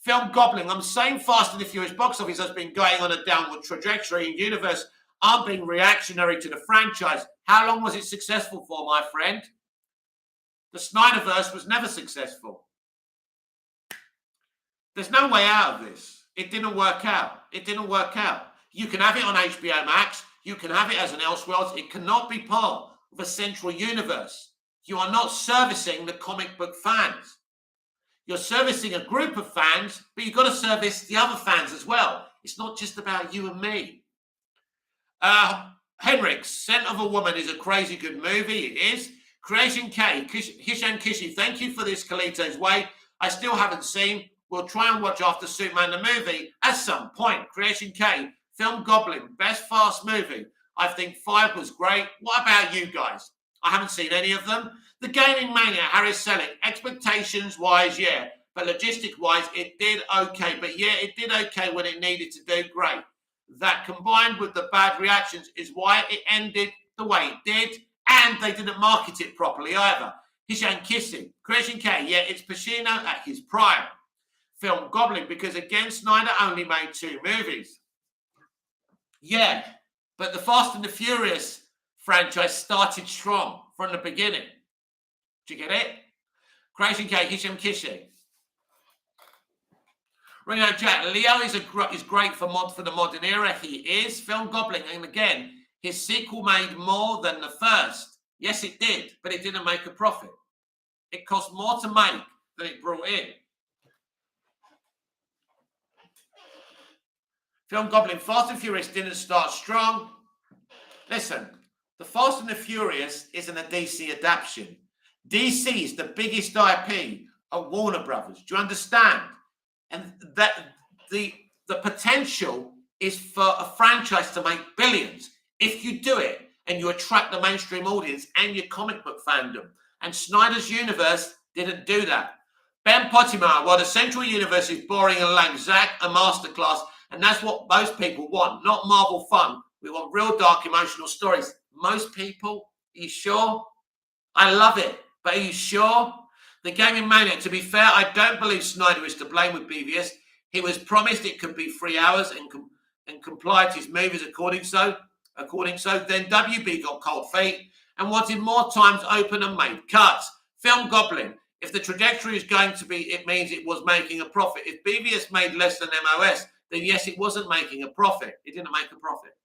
Film Gobbling, I'm saying Fast and the Furious box office has been going on a downward trajectory in universe. I'm being reactionary to the franchise. How long was it successful for, my friend? The Snyderverse was never successful. There's no way out of this. It didn't work out. It didn't work out. You can have it on HBO Max. You can have it as an Elseworlds. It cannot be part of a central universe. You are not servicing the comic book fans. You're servicing a group of fans, but you've got to service the other fans as well. It's not just about you and me. Henrik, Scent of a Woman is a crazy good movie. It is. Creation K, Hishan Kishi, thank you for this, Carlito's Way. I still haven't seen. We'll try and watch after Superman the movie at some point. Creation K, Film Goblin, best fast movie. I think 5 was great. What about you guys? I haven't seen any of them. The Gaming Mania, Harris Selick, expectations-wise, yeah. But logistic-wise, it did okay. But yeah, it did okay when it needed to do great. That combined with the bad reactions is why it ended the way it did. And they didn't market it properly either. Hishan Kissing, Creation K, yeah, it's Pacino at his prime. Film Goblin, because again, Snyder only made 2 movies. Yeah, but the Fast and the Furious franchise started strong from the beginning. Do you get it? Creation K, Hisham Kishi. Reno Jack, Leo is great for the modern era. He is. Film Goblin, and again, his sequel made more than the first. Yes, it did, but it didn't make a profit. It cost more to make than it brought in. Film Goblin, Fast and Furious didn't start strong. Listen, the Fast and the Furious isn't a DC adaptation. DC is the biggest IP of Warner Brothers. Do you understand? And that the potential is for a franchise to make billions if you do it and you attract the mainstream audience and your comic book fandom. And Snyder's universe didn't do that. Ben Pottimer, well, the central universe is boring and lame. Zach, a masterclass. And that's what most people want, not Marvel fun. We want real dark emotional stories. Most people, are you sure? I love it, but are you sure? The Gaming Mania, to be fair, I don't believe Snyder is to blame with BVS. He was promised it could be 3 hours and complied to his movies according so. Then WB got cold feet and wanted more times open and made cuts. Film Goblin, if the trajectory is going to be, it means it was making a profit. If BVS made less than MOS, then yes, it wasn't making a profit. It didn't make a profit.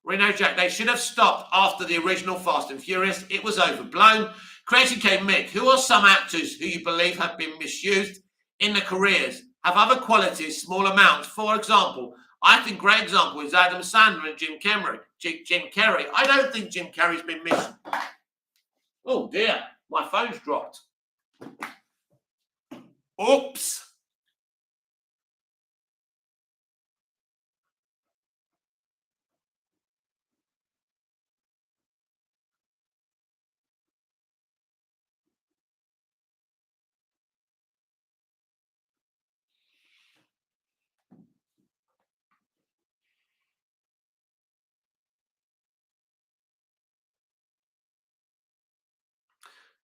Reno Jack, they should have stopped after the original Fast and Furious. It was overblown. Crazy K Mick, who are some actors who you believe have been misused in their careers, have other qualities, small amounts? For example, I think a great example is Adam Sandler and Jim Carrey. I don't think Jim Carrey's been misused. Oh dear, my phone's dropped. Oops.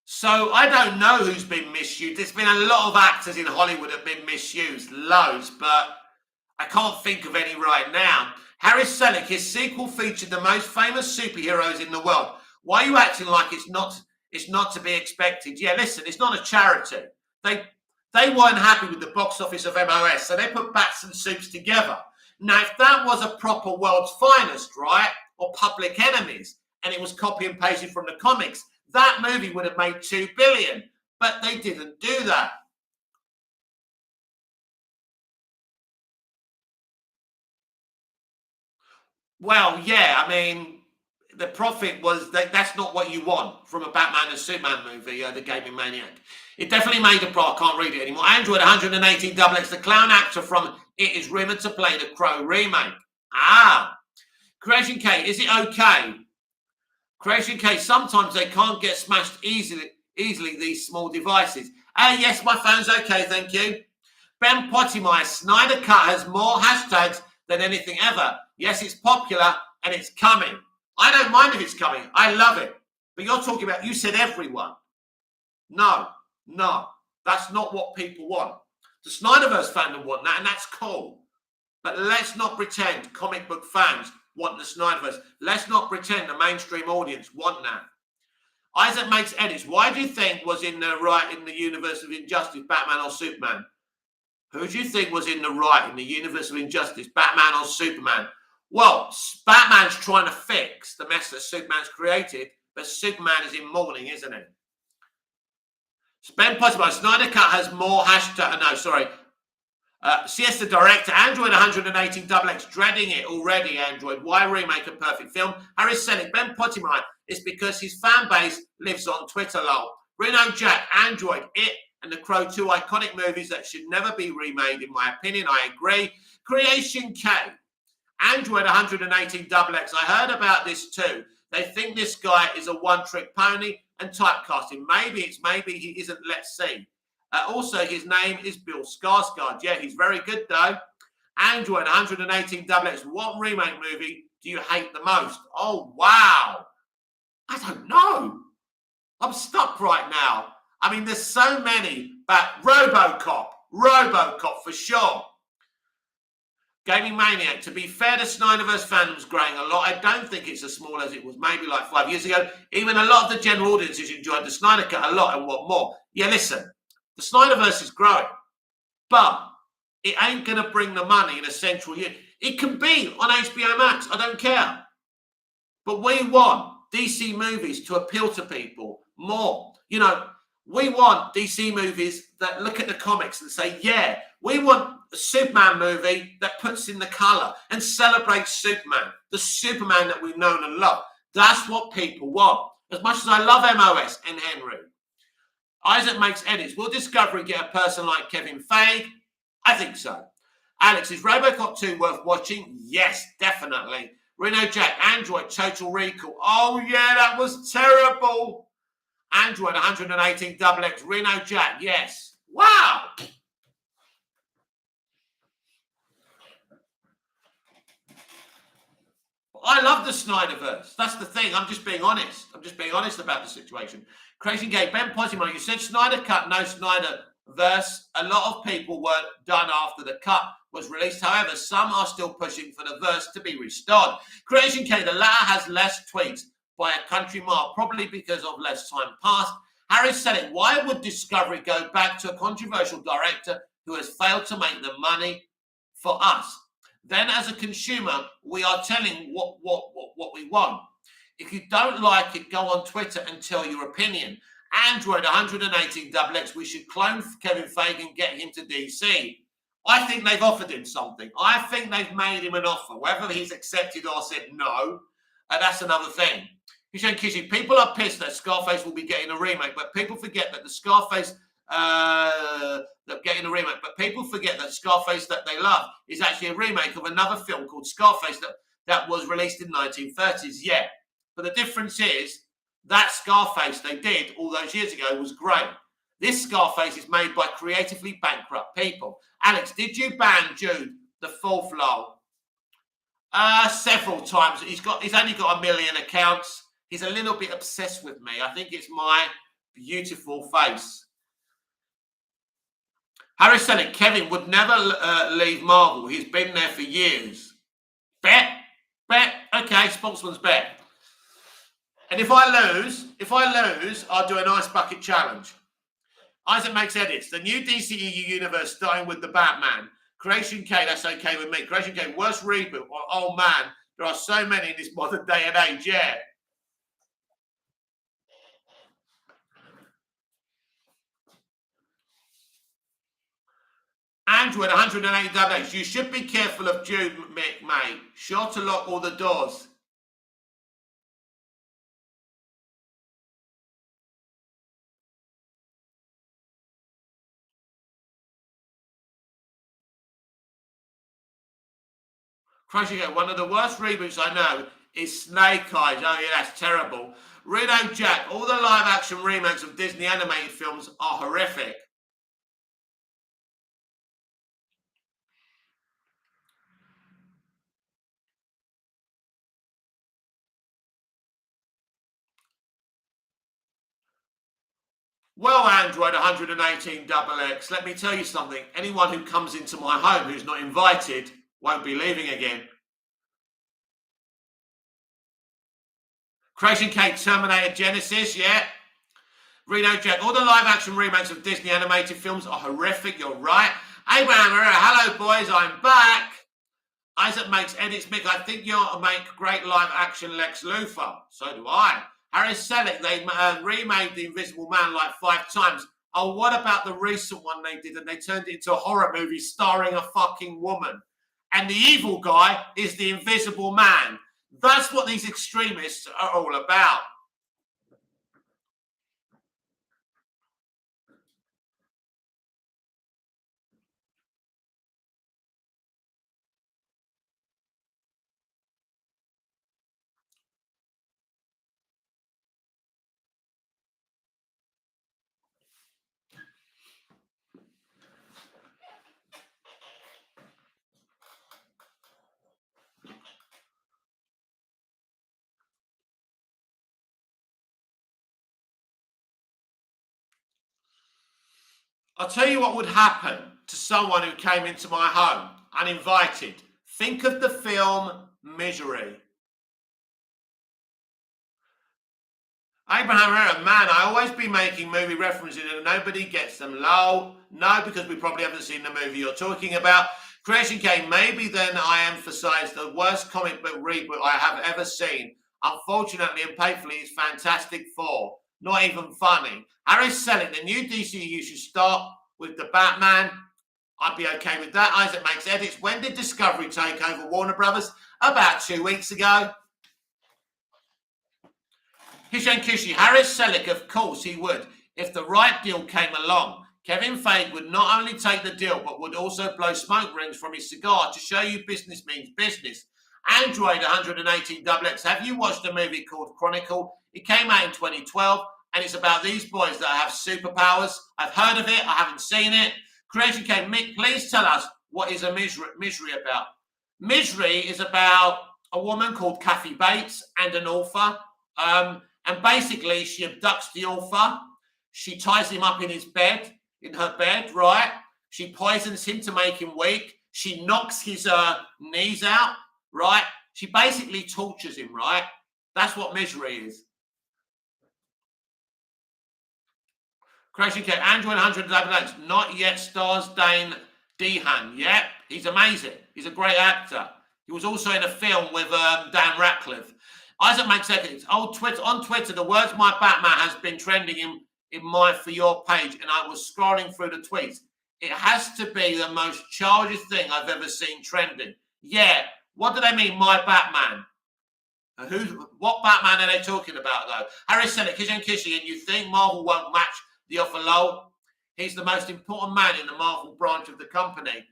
So I don't know who's been misused. There's been a lot of actors in Hollywood that have been misused, loads, but I can't think of any right now. Harris Selick, his sequel featured the most famous superheroes in the world. Why are you acting like it's not to be expected? Yeah, listen, it's not a charity. They weren't happy with the box office of MOS, so they put Bats and Soups together. Now, if that was a proper World's Finest, right, or Public Enemies, and it was copy and pasted from the comics, that movie would have made $2 billion, but they didn't do that. Well, yeah, I mean, the profit was that's not what you want from a Batman and Superman movie, The Gaming Maniac. It definitely made a profit. I can't read it anymore. Android 118 XX, the clown actor from It is rumoured to play the Crow remake. Creation K, is it okay? Creation K, sometimes they can't get smashed easily, these small devices. Yes, my phone's okay, thank you. Ben Pottymeyer, Snyder Cut has more hashtags than anything ever. Yes, it's popular and it's coming. I don't mind if it's coming. I love it. But you're talking about, you said everyone. No, that's not what people want. The Snyderverse fandom want that, and that's cool. But let's not pretend comic book fans want the Snyderverse. Let's not pretend the mainstream audience want that. Isaac makes edits. Why do you think was in the universe of Injustice, Batman or Superman? Who do you think was in the right in the universe of Injustice, Batman or Superman? Well, Batman's trying to fix the mess that Superman's created, but Superman is in mourning, isn't it? Ben Potterman, Snyder Cut has more hashtag. No, sorry. Siesta Director, Android 118 XX, dreading it already, Android. Why remake a perfect film? Harris Selig, Ben Potterman, it's because his fan base lives on Twitter, lol. Reno Jack, Android, It, and The Crow, 2 iconic movies that should never be remade, in my opinion. I agree. Creation K, Android 118 XX. I heard about this too. They think this guy is a one-trick pony and typecasting. Maybe he isn't. Let's see. Also, his name is Bill Skarsgård. Yeah, he's very good though. Android 118 XX. What remake movie do you hate the most? Oh, wow. I don't know. I'm stuck right now. I mean, there's so many, but RoboCop for sure. Gaming Maniac, to be fair, the Snyderverse fandom's growing a lot. I don't think it's as small as it was maybe like 5 years ago. Even a lot of the general audiences enjoyed the Snyder Cut a lot and want more. Yeah, listen, the Snyderverse is growing, but it ain't going to bring the money in a central year. It can be on HBO Max. I don't care. But we want DC movies to appeal to people more. You know, we want DC movies that look at the comics and say, yeah, we want a Superman movie that puts in the colour and celebrates Superman, the Superman that we've known and loved. That's what people want. As much as I love MOS and Henry. Isaac makes edits. Will Discovery get a person like Kevin Feige? I think so. Alex, is RoboCop 2 worth watching? Yes, definitely. Reno Jack, Android, Total Recall. Oh, yeah, that was terrible. Android 118 XX, Reno Jack, yes. Wow. I love the Snyderverse. That's the thing. I'm just being honest. I'm just being honest about the situation. Creation Gate, Ben Posimo, you said Snyder Cut, no Snyderverse. A lot of people weren't done after the cut was released. However, some are still pushing for the verse to be restored. Creation K, the latter has less tweets by a country mile, probably because of less time passed. Harris said it. Why would Discovery go back to a controversial director who has failed to make the money for us? Then, as a consumer, we are telling what we want. If you don't like it, go on Twitter and tell your opinion. Android 118 XX, we should clone Kevin Feige and get him to DC. I think they've offered him something. I think they've made him an offer. Whether he's accepted or said no, that's another thing. Kishi, people are pissed that Scarface will be getting a remake, but people forget that the Scarface that getting a remake, but people forget that Scarface that they love is actually a remake of another film called Scarface that was released in the 1930s. Yeah, but the difference is that Scarface they did all those years ago was great. This Scarface is made by creatively bankrupt people. Alex, did you ban Jude the fourth lol? Several times. He's only got 1 million accounts. He's a little bit obsessed with me. I think it's my beautiful face. Harry said it. Kevin would never leave Marvel. He's been there for years. Bet. Okay, sportsman's bet. And if I lose, I'll do an ice bucket challenge. Isaac makes edits. The new DCEU universe starting with the Batman. Creation K, that's okay with me. Creation K, worst reboot. Oh man, there are so many in this modern day and age. Yeah. Android 180XX. You should be careful of Jude, Mick, mate. Sure to lock all the doors. Crazy Go, one of the worst reboots I know is Snake Eyes. Oh yeah, that's terrible. Reno Jack, all the live action remakes of Disney animated films are horrific. Well, Android 118XX, let me tell you something. Anyone who comes into my home who's not invited won't be leaving again. Creation Cake, Terminator Genesis, yeah. Reno Jack, all the live action remakes of Disney animated films are horrific, you're right. Abraham Herrera, hello boys, I'm back. Isaac makes edits, Mick, I think you'll make great live action Lex Luthor. So do I. Harris Selick, they remade The Invisible Man like 5 times. Oh, what about the recent one they did? And they turned it into a horror movie starring a fucking woman. And the evil guy is the Invisible Man. That's what these extremists are all about. I'll tell you what would happen to someone who came into my home uninvited. Think of the film Misery. Abraham Herrera, man, I always be making movie references and nobody gets them. Lol. No, because we probably haven't seen the movie you're talking about. Creation Game, maybe then I emphasise the worst comic book reboot I have ever seen. Unfortunately and painfully, it's Fantastic Four. Not even funny. Harris Selick, the new DCU should start with the Batman. I'd be okay with that. Isaac makes edits. When did Discovery take over Warner Brothers? About 2 weeks ago. Hishan Kishi, Harris Selick, of course he would. If the right deal came along, Kevin Feige would not only take the deal, but would also blow smoke rings from his cigar to show you business means business. Android 118XX, have you watched a movie called Chronicle? It came out in 2012, and it's about these boys that have superpowers. I've heard of it, I haven't seen it. Creation Came, Mick, please tell us, what is a misery about? Misery is about a woman called Kathy Bates and an author. And basically, she abducts the author. She ties him up in her bed, right? She poisons him to make him weak. She knocks his knees out, right? She basically tortures him, right? That's what misery is. Crashing Cat, Android 111, not yet stars Dane DeHaan. Yep, he's amazing. He's a great actor. He was also in a film with Dan Radcliffe. Isaac makes seconds. On Twitter, the words "My Batman" has been trending in my For Your page, and I was scrolling through the tweets. It has to be the most childish thing I've ever seen trending. Yeah, what do they mean, My Batman? What Batman are they talking about, though? Harry said it, Kishan Kishi, and you think Marvel won't match the offer low? He's the most important man in the Marvel branch of the company.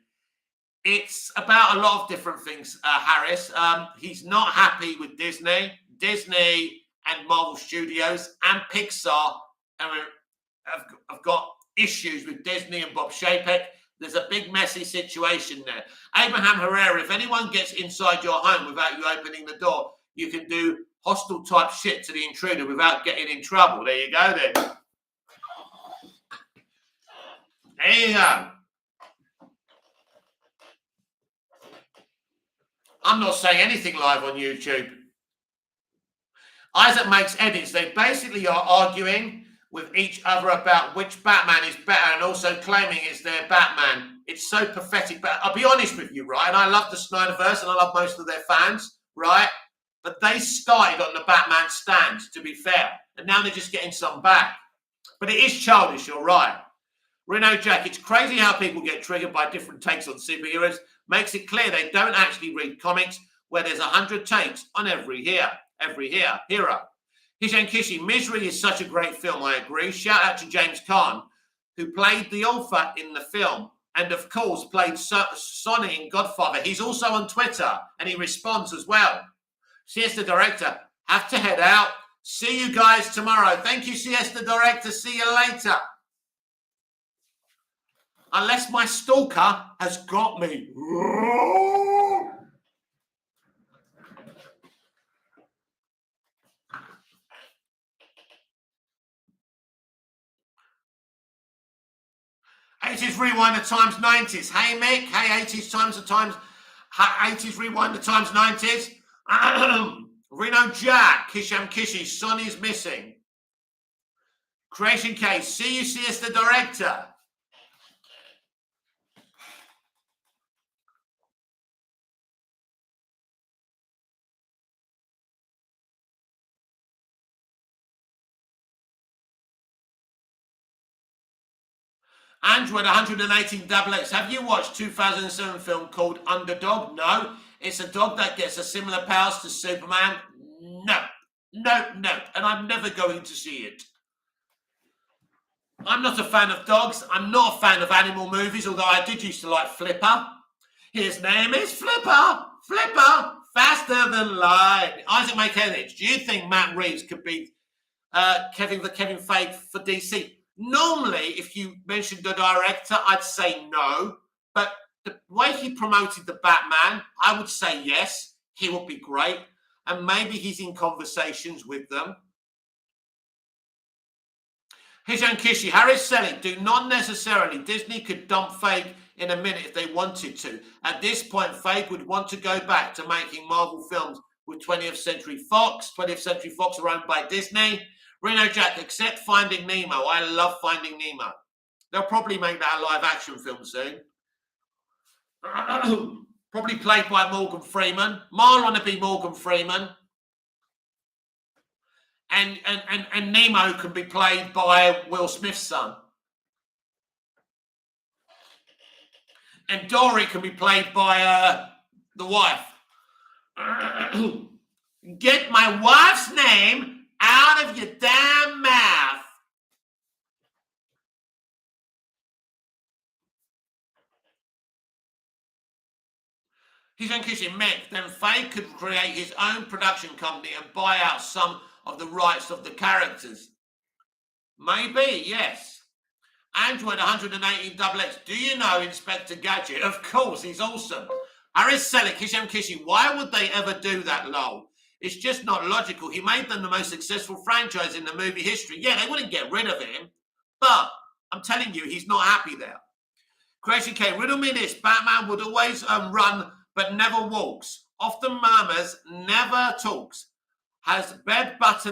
It's about a lot of different things, Harris. He's not happy with Disney. Disney and Marvel Studios and Pixar have got issues with Disney and Bob Chapek. There's a big messy situation there. Abraham Herrera, if anyone gets inside your home without you opening the door, you can do hostile type shit to the intruder without getting in trouble. There you go then. There you go. I'm not saying anything live on YouTube. Isaac makes edits. They basically are arguing with each other about which Batman is better and also claiming it's their Batman. It's so pathetic. But I'll be honest with you, right? And I love the Snyderverse and I love most of their fans, right? But they started on the Batman stand, to be fair. And now they're just getting some back. But it is childish, you're right. Reno Jack, it's crazy how people get triggered by different takes on superheroes. Makes it clear they don't actually read comics where there's 100 takes on every hero. Hishan Kishi, Misery is such a great film, I agree. Shout out to James Caan, who played the author in the film and, of course, played Sonny in Godfather. He's also on Twitter, and he responds as well. Siesta Director, have to head out. See you guys tomorrow. Thank you, Siesta Director. See you later. Unless my stalker has got me. '80s Rewind the times 90s. Hey, Mick. Hey, '80s times the times. 80s Rewind the times 90s. Reno Jack. Kisham Kishi. Sonny's missing. Creation Case. See you, Siesta Director. Android 118 XX. Have you watched 2007 film called Underdog? No. It's a dog that gets a similar powers to Superman? No. And I'm never going to see it. I'm not a fan of dogs. I'm not a fan of animal movies, although I did used to like Flipper. His name is Flipper. Flipper, faster than light. Isaac McKennitt, do you think Matt Reeves could be Kevin Feige for DC? Normally, if you mentioned the director, I'd say no. But the way he promoted the Batman, I would say yes. He would be great. And maybe he's in conversations with them. Hijan Kishi, Harris Selig, do not necessarily. Disney could dump Feige in a minute if they wanted to. At this point, Feige would want to go back to making Marvel films with 20th Century Fox. 20th Century Fox are owned by Disney. Reno Jack, except Finding Nemo. I love Finding Nemo. They'll probably make that a live-action film soon. Probably played by Morgan Freeman. Marl want to be Morgan Freeman. And Nemo can be played by Will Smith's son. And Dory can be played by the wife. Get my wife's name out of your damn mouth. He's on Kissing Mick. Then Feige could create his own production company and buy out some of the rights of the characters. Maybe, yes. Android 118 XX. Do you know Inspector Gadget? Of course, he's awesome. Harris Selick, Hisham Kishi. Why would they ever do that, lol? It's just not logical. He made them the most successful franchise in the movie history. Yeah, they wouldn't get rid of him. But I'm telling you, he's not happy there. Creation K, riddle me this. Batman would always run but never walks. Often murmurs, never talks. Has a bed but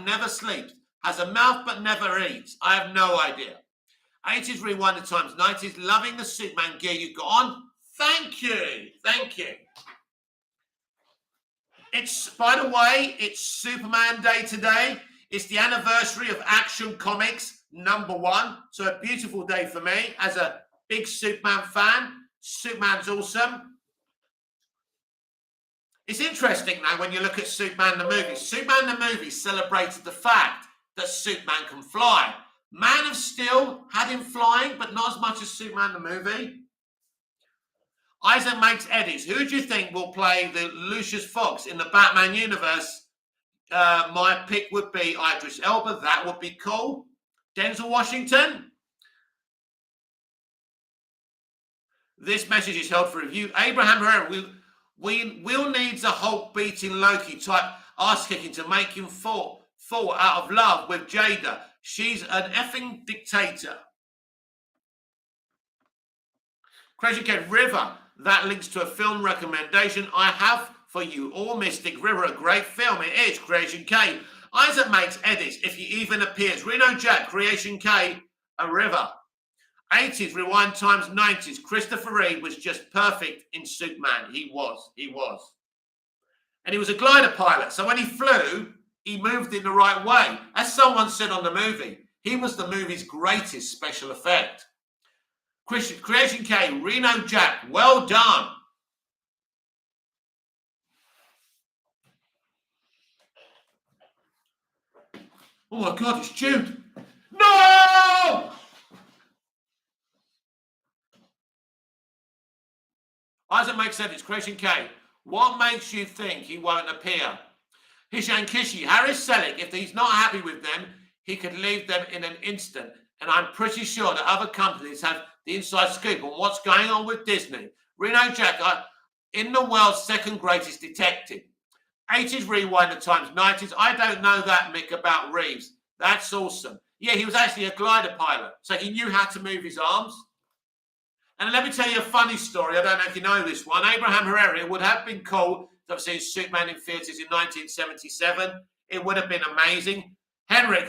never sleeps. Has a mouth but never eats. I have no idea. 80s Rewind the times 90s. Loving the Superman gear you got on. Thank you. It's, by the way, it's Superman Day today. It's the anniversary of Action Comics #1. So a beautiful day for me as a big Superman fan. Superman's awesome. It's interesting now when you look at Superman the movie. Superman the movie celebrated the fact that Superman can fly. Man of Steel had him flying, but not as much as Superman the movie. Isaac makes edits. Who do you think will play the Lucius Fox in the Batman universe? My pick would be Idris Elba. That would be cool. Denzel Washington. This message is held for review. Abraham Herrera. Will needs a Hulk beating Loki type ass kicking to make him fall out of love with Jada. She's an effing dictator. Crazy Cat River. That links to a film recommendation I have for you all. Mystic River, a great film. It is. Creation K. Isaac makes edits if he even appears. Reno Jack, Creation K, a river. 80s, Rewind times 90s. Christopher Reeve was just perfect in Superman. He was. And he was a glider pilot. So when he flew, he moved in the right way. As someone said on the movie, He was the movie's greatest special effect. Creation K, Reno Jack, well done. Oh my God, it's Jude. No! Isaac makes sense. It's Creation K. What makes you think he won't appear? Hishan Kishi, Harris Selick, if he's not happy with them, he could leave them in an instant. And I'm pretty sure that other companies have the inside scoop on what's going on with Disney. Reno Jack, in the world's second greatest detective. 80s rewind at times, 90s. I don't know that, Mick, about Reeves. That's awesome. Yeah, he was actually a glider pilot, so he knew how to move his arms. And let me tell you a funny story. I don't know if you know this one. Abraham Herrera would have been cool to have seen Superman in theatres in 1977. It would have been amazing. Henrik,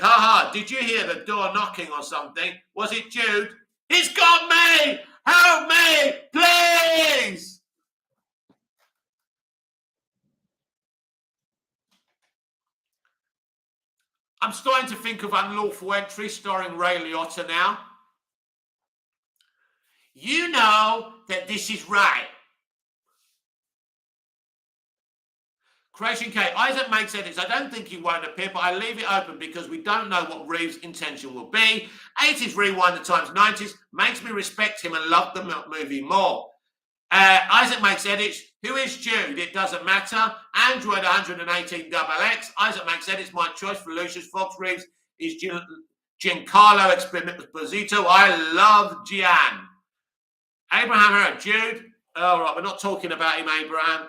did you hear the door knocking or something? Was it Jude? He's got me! Help me, please! I'm starting to think of Unlawful Entry starring Ray Liotta now. You know that this is right. Creation K, Isaac makes edits. I don't think he won't appear, but I leave it open because we don't know what Reeves' intention will be. 80s rewind at times, 90s makes me respect him and love the movie more. Isaac makes edits. Who is Jude? It doesn't matter. Android 118XX. Isaac makes edits. My choice for Lucius Fox. Reeves is Giancarlo Esposito. I love Gian. Abraham Herrera, Jude. All right, we're not talking about him, Abraham.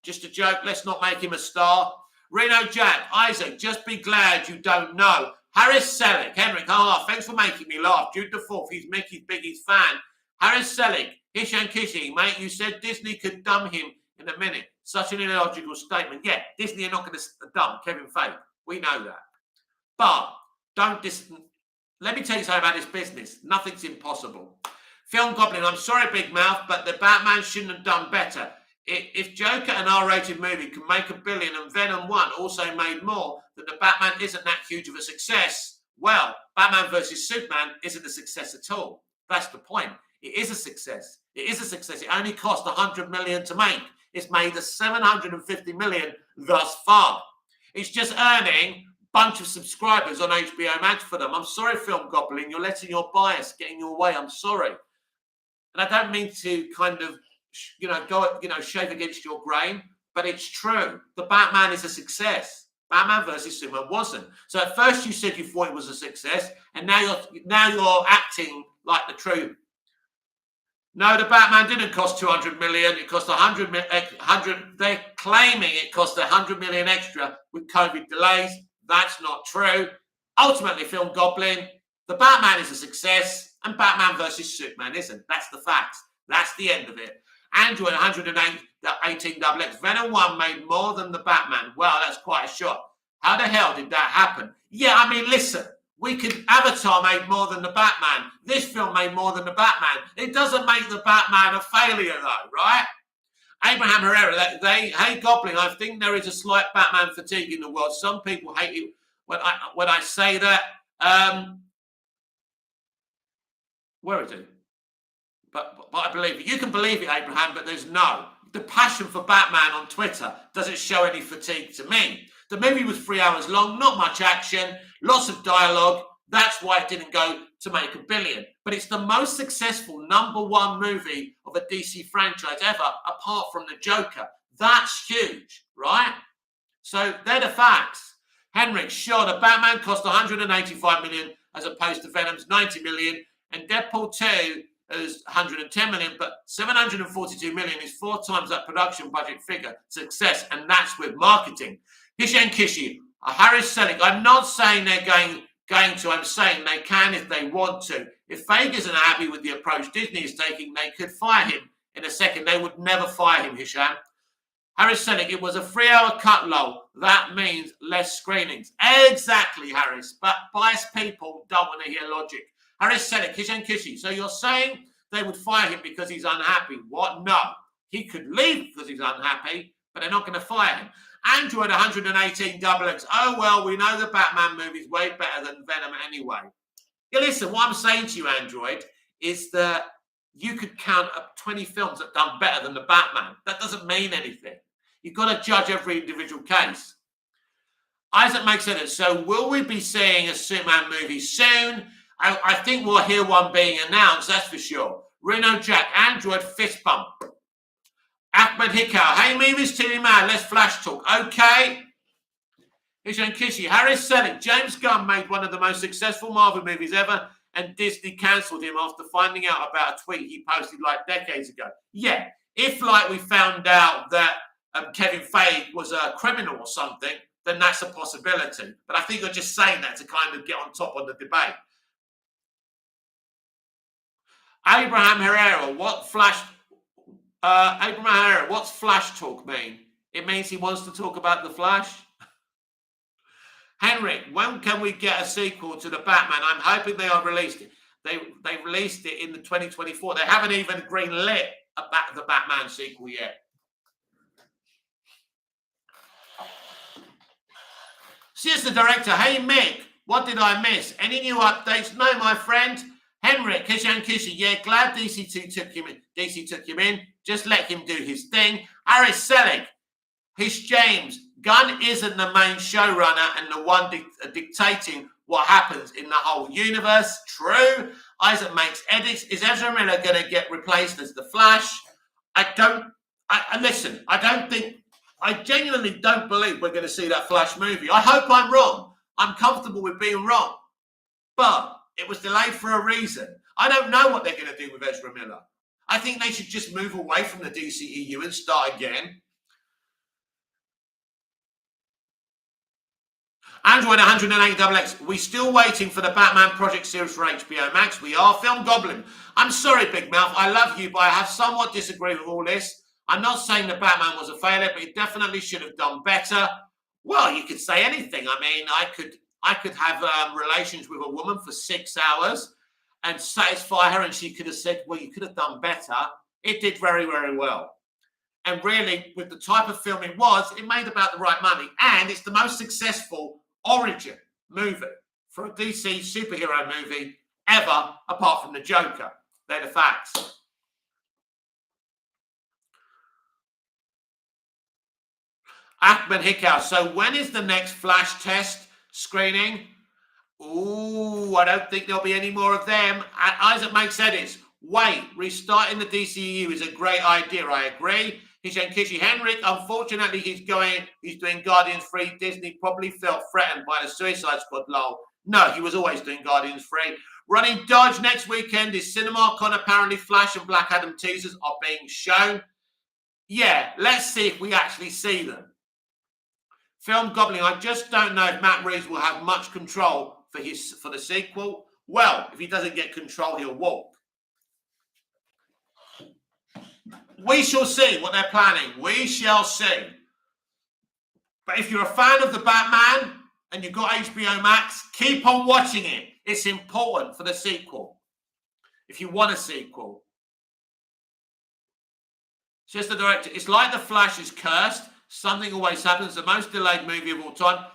Just a joke. Let's not make him a star. Reno Jack, Isaac, just be glad you don't know. Harris Selick, Henrik, thanks for making me laugh. Jude the Fourth, he's Mickey's biggest fan. Harris Selick, Hishan Kishi, mate, you said Disney could dumb him in a minute. Such an illogical statement. Yeah, Disney are not going to dumb Kevin Feige. We know that. But let me tell you something about this business. Nothing's impossible. Film Goblin, I'm sorry, Big Mouth, but the Batman shouldn't have done better. If Joker, an R-rated movie, can make $1 billion and Venom 1 also made more, then the Batman isn't that huge of a success. Well, Batman versus Superman isn't a success at all. That's the point. It is a success. It is a success. It only cost $100 million to make. It's made a $750 million thus far. It's just earning a bunch of subscribers on HBO Max for them. I'm sorry, Film Goblin. You're letting your bias get in your way. I'm sorry. And I don't mean to kind of, shave against your grain, but it's true. The Batman is a success. Batman versus Superman wasn't. So at first you said you thought it was a success, and now you're acting like the truth. No, the Batman didn't cost $200 million. It cost $100. They're claiming it cost $100 million extra with COVID delays. That's not true. Ultimately, Film Goblin, the Batman is a success, and Batman versus Superman isn't. That's the facts. That's the end of it. Android 118XX. Venom 1 made more than the Batman. Well, that's quite a shot. How the hell did that happen? Yeah, I mean, listen. Avatar made more than the Batman. This film made more than the Batman. It doesn't make the Batman a failure, though, right? Abraham Herrera, hey, Goblin, I think there is a slight Batman fatigue in the world. Some people hate it when I say that. Where is it? But I believe it. You can believe it, Abraham, but there's no. The passion for Batman on Twitter doesn't show any fatigue to me. The movie was 3 hours long, not much action, lots of dialogue. That's why it didn't go to make $1 billion. But it's the most successful #1 movie of a DC franchise ever, apart from the Joker. That's huge, right? So they're the facts. Henrik, sure, the Batman cost $185 million as opposed to Venom's $90 million, and Deadpool 2 is $110 million, but $742 million is 4 times that production budget figure. Success, and that's with marketing. Hishan Kishi, Harris Selick, I'm not saying they're going to, I'm saying they can if they want to. If Feige isn't happy with the approach Disney is taking, they could fire him in a second. They would never fire him, Hishan. Harris Selick, it was a 3-hour cut, lol. That means less screenings. Exactly, Harris, but biased people don't want to hear logic. Harris Selick, Hishan Kishi, so you're saying they would fire him because he's unhappy? What? No. He could leave because he's unhappy, but they're not going to fire him. Android 118 XX. Oh, well, we know the Batman movie's way better than Venom anyway. Yeah, listen, what I'm saying to you, Android, is that you could count up 20 films that have done better than the Batman. That doesn't mean anything. You've got to judge every individual case. Isaac makes it. So will we be seeing a Superman movie soon? I think we'll hear one being announced, that's for sure. Reno Jack, Android fist bump. Ahmed Hikau, hey movies, TV man, let's flash talk. Okay. Hishan Kishi, Harris Selick, James Gunn made one of the most successful Marvel movies ever, and Disney cancelled him after finding out about a tweet he posted like decades ago. Yeah, if like we found out that Kevin Feige was a criminal or something, then that's a possibility. But I think you're just saying that to kind of get on top of the debate. Abraham Herrera, what's flash talk mean? It means he wants to talk about the Flash. Henrik, when can we get a sequel to the Batman? I'm hoping they are released. They released it in the 2024. They haven't even greenlit the Batman sequel yet. Here's the director. Hey Mick, what did I miss? Any new updates? No, my friend. Henrik, Kishan Kishi, yeah, glad DC took him in. Just let him do his thing. Harris Selig, Hish James, Gunn isn't the main showrunner and the one dictating what happens in the whole universe. True. Isaac makes edits. Is Ezra Miller going to get replaced as the Flash? I genuinely don't believe we're going to see that Flash movie. I hope I'm wrong. I'm comfortable with being wrong. But it was delayed for a reason. I don't know what they're going to do with Ezra Miller. I think they should just move away from the DCEU and start again. Android 108XX. We're still waiting for the Batman Project series for HBO Max. We are. Film Goblin. I'm sorry, Big Mouth. I love you, but I have somewhat disagreed with all this. I'm not saying the Batman was a failure, but it definitely should have done better. Well, you could say anything. I mean, I could have relations with a woman for 6 hours and satisfy her, and she could have said, well, you could have done better. It did very, very well. And really, with the type of film it was, it made about the right money. And it's the most successful origin movie for a DC superhero movie ever, apart from the Joker. They're the facts. Ahmed Hikau. So when is the next Flash test screening? Ooh, I don't think there'll be any more of them. Isaac makes edits. Wait, restarting the DCU is a great idea. I agree. Hishan Kishi Henrik, unfortunately, he's doing Guardians 3. Disney probably felt threatened by the Suicide Squad lol. No, he was always doing Guardians 3. Running Dodge next weekend is CinemaCon. Apparently, Flash and Black Adam teasers are being shown. Yeah, let's see if we actually see them. Film Goblin, I just don't know if Matt Reeves will have much control for the sequel. Well, if he doesn't get control, he'll walk. We shall see what they're planning. We shall see. But if you're a fan of the Batman and you've got HBO Max, keep on watching it. It's important for the sequel. If you want a sequel. Just the director. It's like The Flash is cursed. Something always happens. The most delayed movie of all time.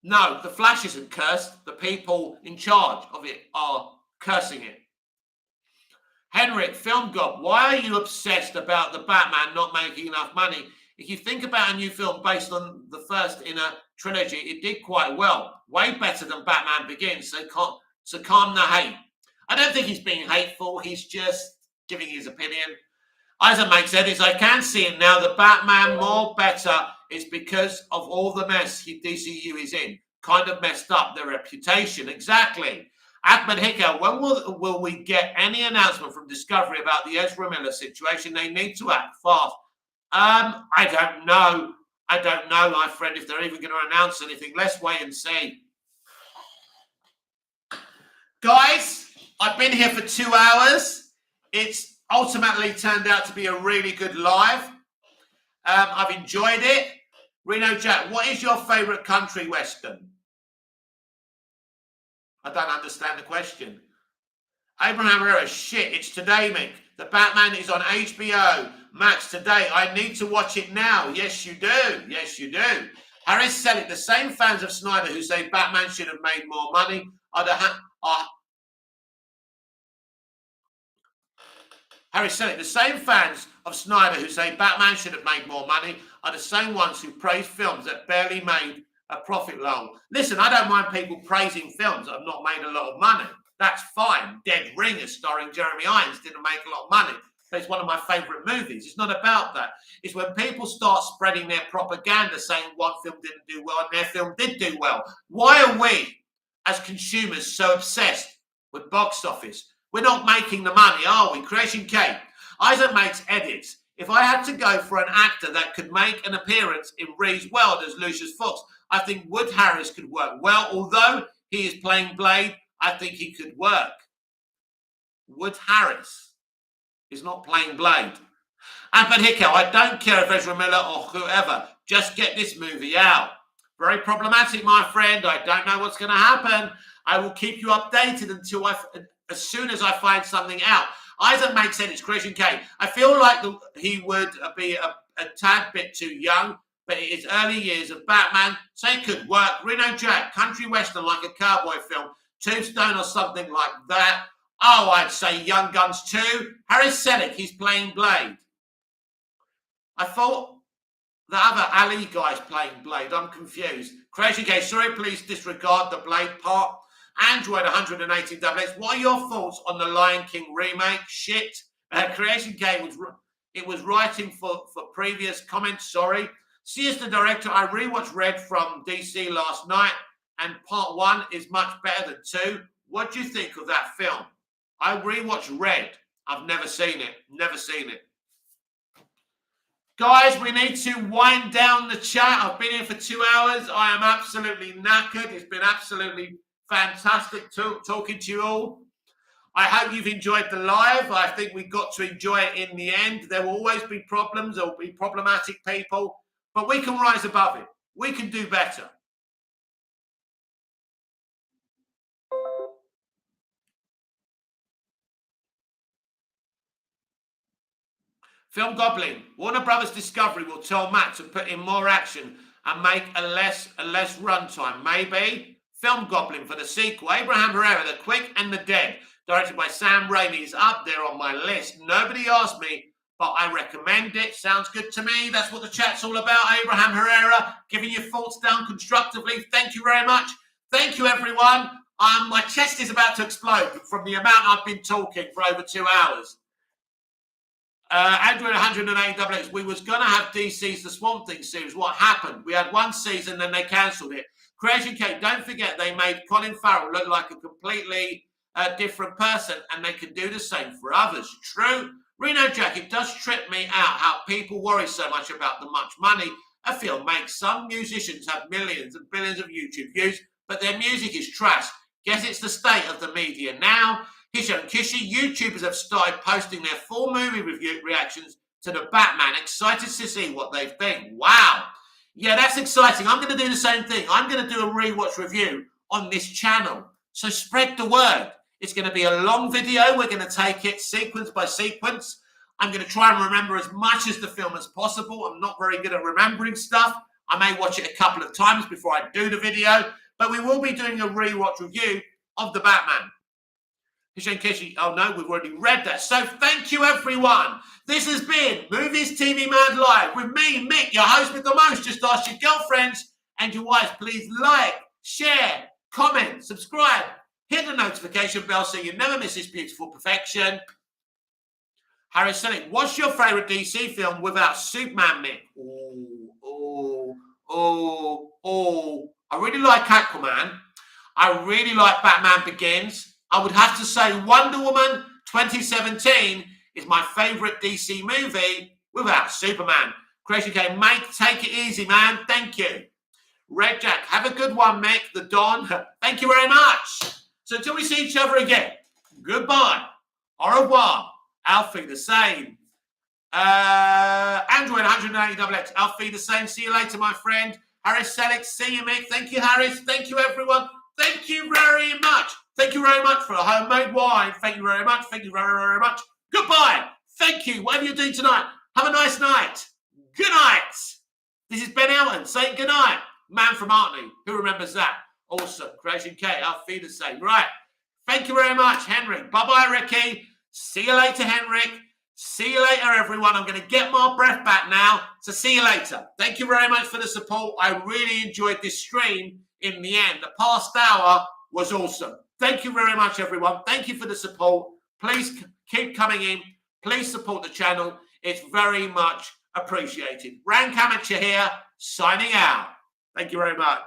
No, The Flash isn't cursed. The people in charge of it are cursing it. Henrik, Film God, why are you obsessed about the Batman not making enough money? If you think about a new film based on the first in a trilogy, it did quite well. Way better than Batman Begins, so calm the hate. I don't think he's being hateful. He's just giving his opinion. Isaac makes edits. I can see it now. The Batman more better is because of all the mess DCU is in. Kind of messed up their reputation. Exactly. Ahmed Hikau, when will we get any announcement from Discovery about the Ezra Miller situation? They need to act fast. I don't know. I don't know, my friend, if they're even going to announce anything. Let's wait and see. Guys, I've been here for 2 hours. It's ultimately turned out to be a really good live. I've enjoyed it. Reno Jack, what is your favourite country western? I don't understand the question. Abraham Herrera, shit, it's today, Mick. The Batman is on HBO Max, today, I need to watch it now. Yes, you do. Yes, you do. Harris Selick, the same fans of Snyder who say Batman should have made more money are Harris Selick, the same fans of Snyder who say Batman should have made more money are the same ones who praise films that barely made a profit long. Listen, I don't mind people praising films that have not made a lot of money. That's fine. Dead Ringer, starring Jeremy Irons, didn't make a lot of money. But it's one of my favourite movies. It's not about that. It's when people start spreading their propaganda saying one film didn't do well and their film did do well. Why are we, as consumers, so obsessed with box office? We're not making the money, are we? Creation K. Isaac makes edits. If I had to go for an actor that could make an appearance in Ree's world as Lucius Fox, I think Wood Harris could work well. Although he is playing Blade, I think he could work. Wood Harris is not playing Blade. Anthony Hickel, I don't care if Ezra Miller or whoever. Just get this movie out. Very problematic, my friend. I don't know what's going to happen. I will keep you updated until as soon as I find something out. Isaac makes sense. It's Creation K. I feel like he would be a tad bit too young, but it is early years of Batman, so it could work. Reno Jack, country western like a cowboy film, Tombstone or something like that. Oh, I'd say Young Guns 2. Harris Selick, he's playing Blade. I thought the other Ali guy's playing Blade. I'm confused. Creation K, sorry, please disregard the Blade part. Android 118 XX. What are your thoughts on the Lion King remake? Shit. Creation K was writing for previous comments. Sorry. See, as the director, I rewatched Red from DC last night, and part 1 is much better than 2. What do you think of that film? I rewatched Red. I've never seen it. Never seen it. Guys, we need to wind down the chat. I've been here for 2 hours. I am absolutely knackered. It's been absolutely fantastic talking to you all. I hope you've enjoyed the live. I think we got to enjoy it in the end. There will always be problems. There will be problematic people. But we can rise above it. We can do better. Film Goblin. Warner Brothers Discovery will tell Matt to put in more action and make a less runtime. Maybe. Film Goblin for the sequel. Abraham Herrera, The Quick and the Dead, directed by Sam Raimi, is up there on my list. Nobody asked me, but I recommend it. Sounds good to me. That's what the chat's all about. Abraham Herrera, giving your thoughts down constructively. Thank you very much. Thank you, everyone. My chest is about to explode from the amount I've been talking for over 2 hours. Android 108 XX. We was going to have DC's The Swamp Thing series. What happened? We had one season, then they cancelled it. Creation Cake, don't forget they made Colin Farrell look like a completely different person, and they can do the same for others. True. Reno Jack, it does trip me out how people worry so much about the much money a film makes. Some musicians have millions and billions of YouTube views, but their music is trash. Guess it's the state of the media now. Hisho and Kishi, YouTubers have started posting their full movie review reactions to the Batman. Excited to see what they think. Wow. Yeah, that's exciting. I'm going to do the same thing. I'm going to do a rewatch review on this channel. So spread the word. It's going to be a long video. We're going to take it sequence by sequence. I'm going to try and remember as much as the film as possible. I'm not very good at remembering stuff. I may watch it a couple of times before I do the video. But we will be doing a rewatch review of the Batman. Hishen Kishi, oh no, we've already read that. So thank you, everyone. This has been Movies TV Mad Live with me, Mick, your host with the most. Just ask your girlfriends and your wives, please like, share, comment, subscribe, hit the notification bell so you never miss this beautiful perfection. Harry Selick, what's your favourite DC film without Superman, Mick? I really like Aquaman. I really like Batman Begins. I would have to say Wonder Woman 2017 is my favourite DC movie without Superman. Creation K, Mate, take it easy, man. Thank you. Red Jack, have a good one, Mick. The Don, thank you very much. So until we see each other again, goodbye. Au revoir. Alfie, the same. Android 180 XX. Alfie, the same. See you later, my friend. Harris Selick, see you, Mick. Thank you, Harris. Thank you, everyone. Thank you very much. Thank you very much for a homemade wine. Thank you very much. Thank you very, very much. Goodbye. Thank you. Whatever you're doing tonight, Have a nice night. Good night. This is Ben Elton saying good night. Man from Artney. Who remembers that? Awesome. Creation K. I'll feel the same. Right. Thank you very much, Henrik. Bye-bye, Ricky. See you later, Henrik. See you later, everyone. I'm going to get my breath back now. So see you later. Thank you very much for the support. I really enjoyed this stream in the end. The past hour was awesome. Thank you very much, everyone. Thank you for the support. Please keep coming in. Please support the channel. It's very much appreciated. Rank Amateur here, signing out. Thank you very much.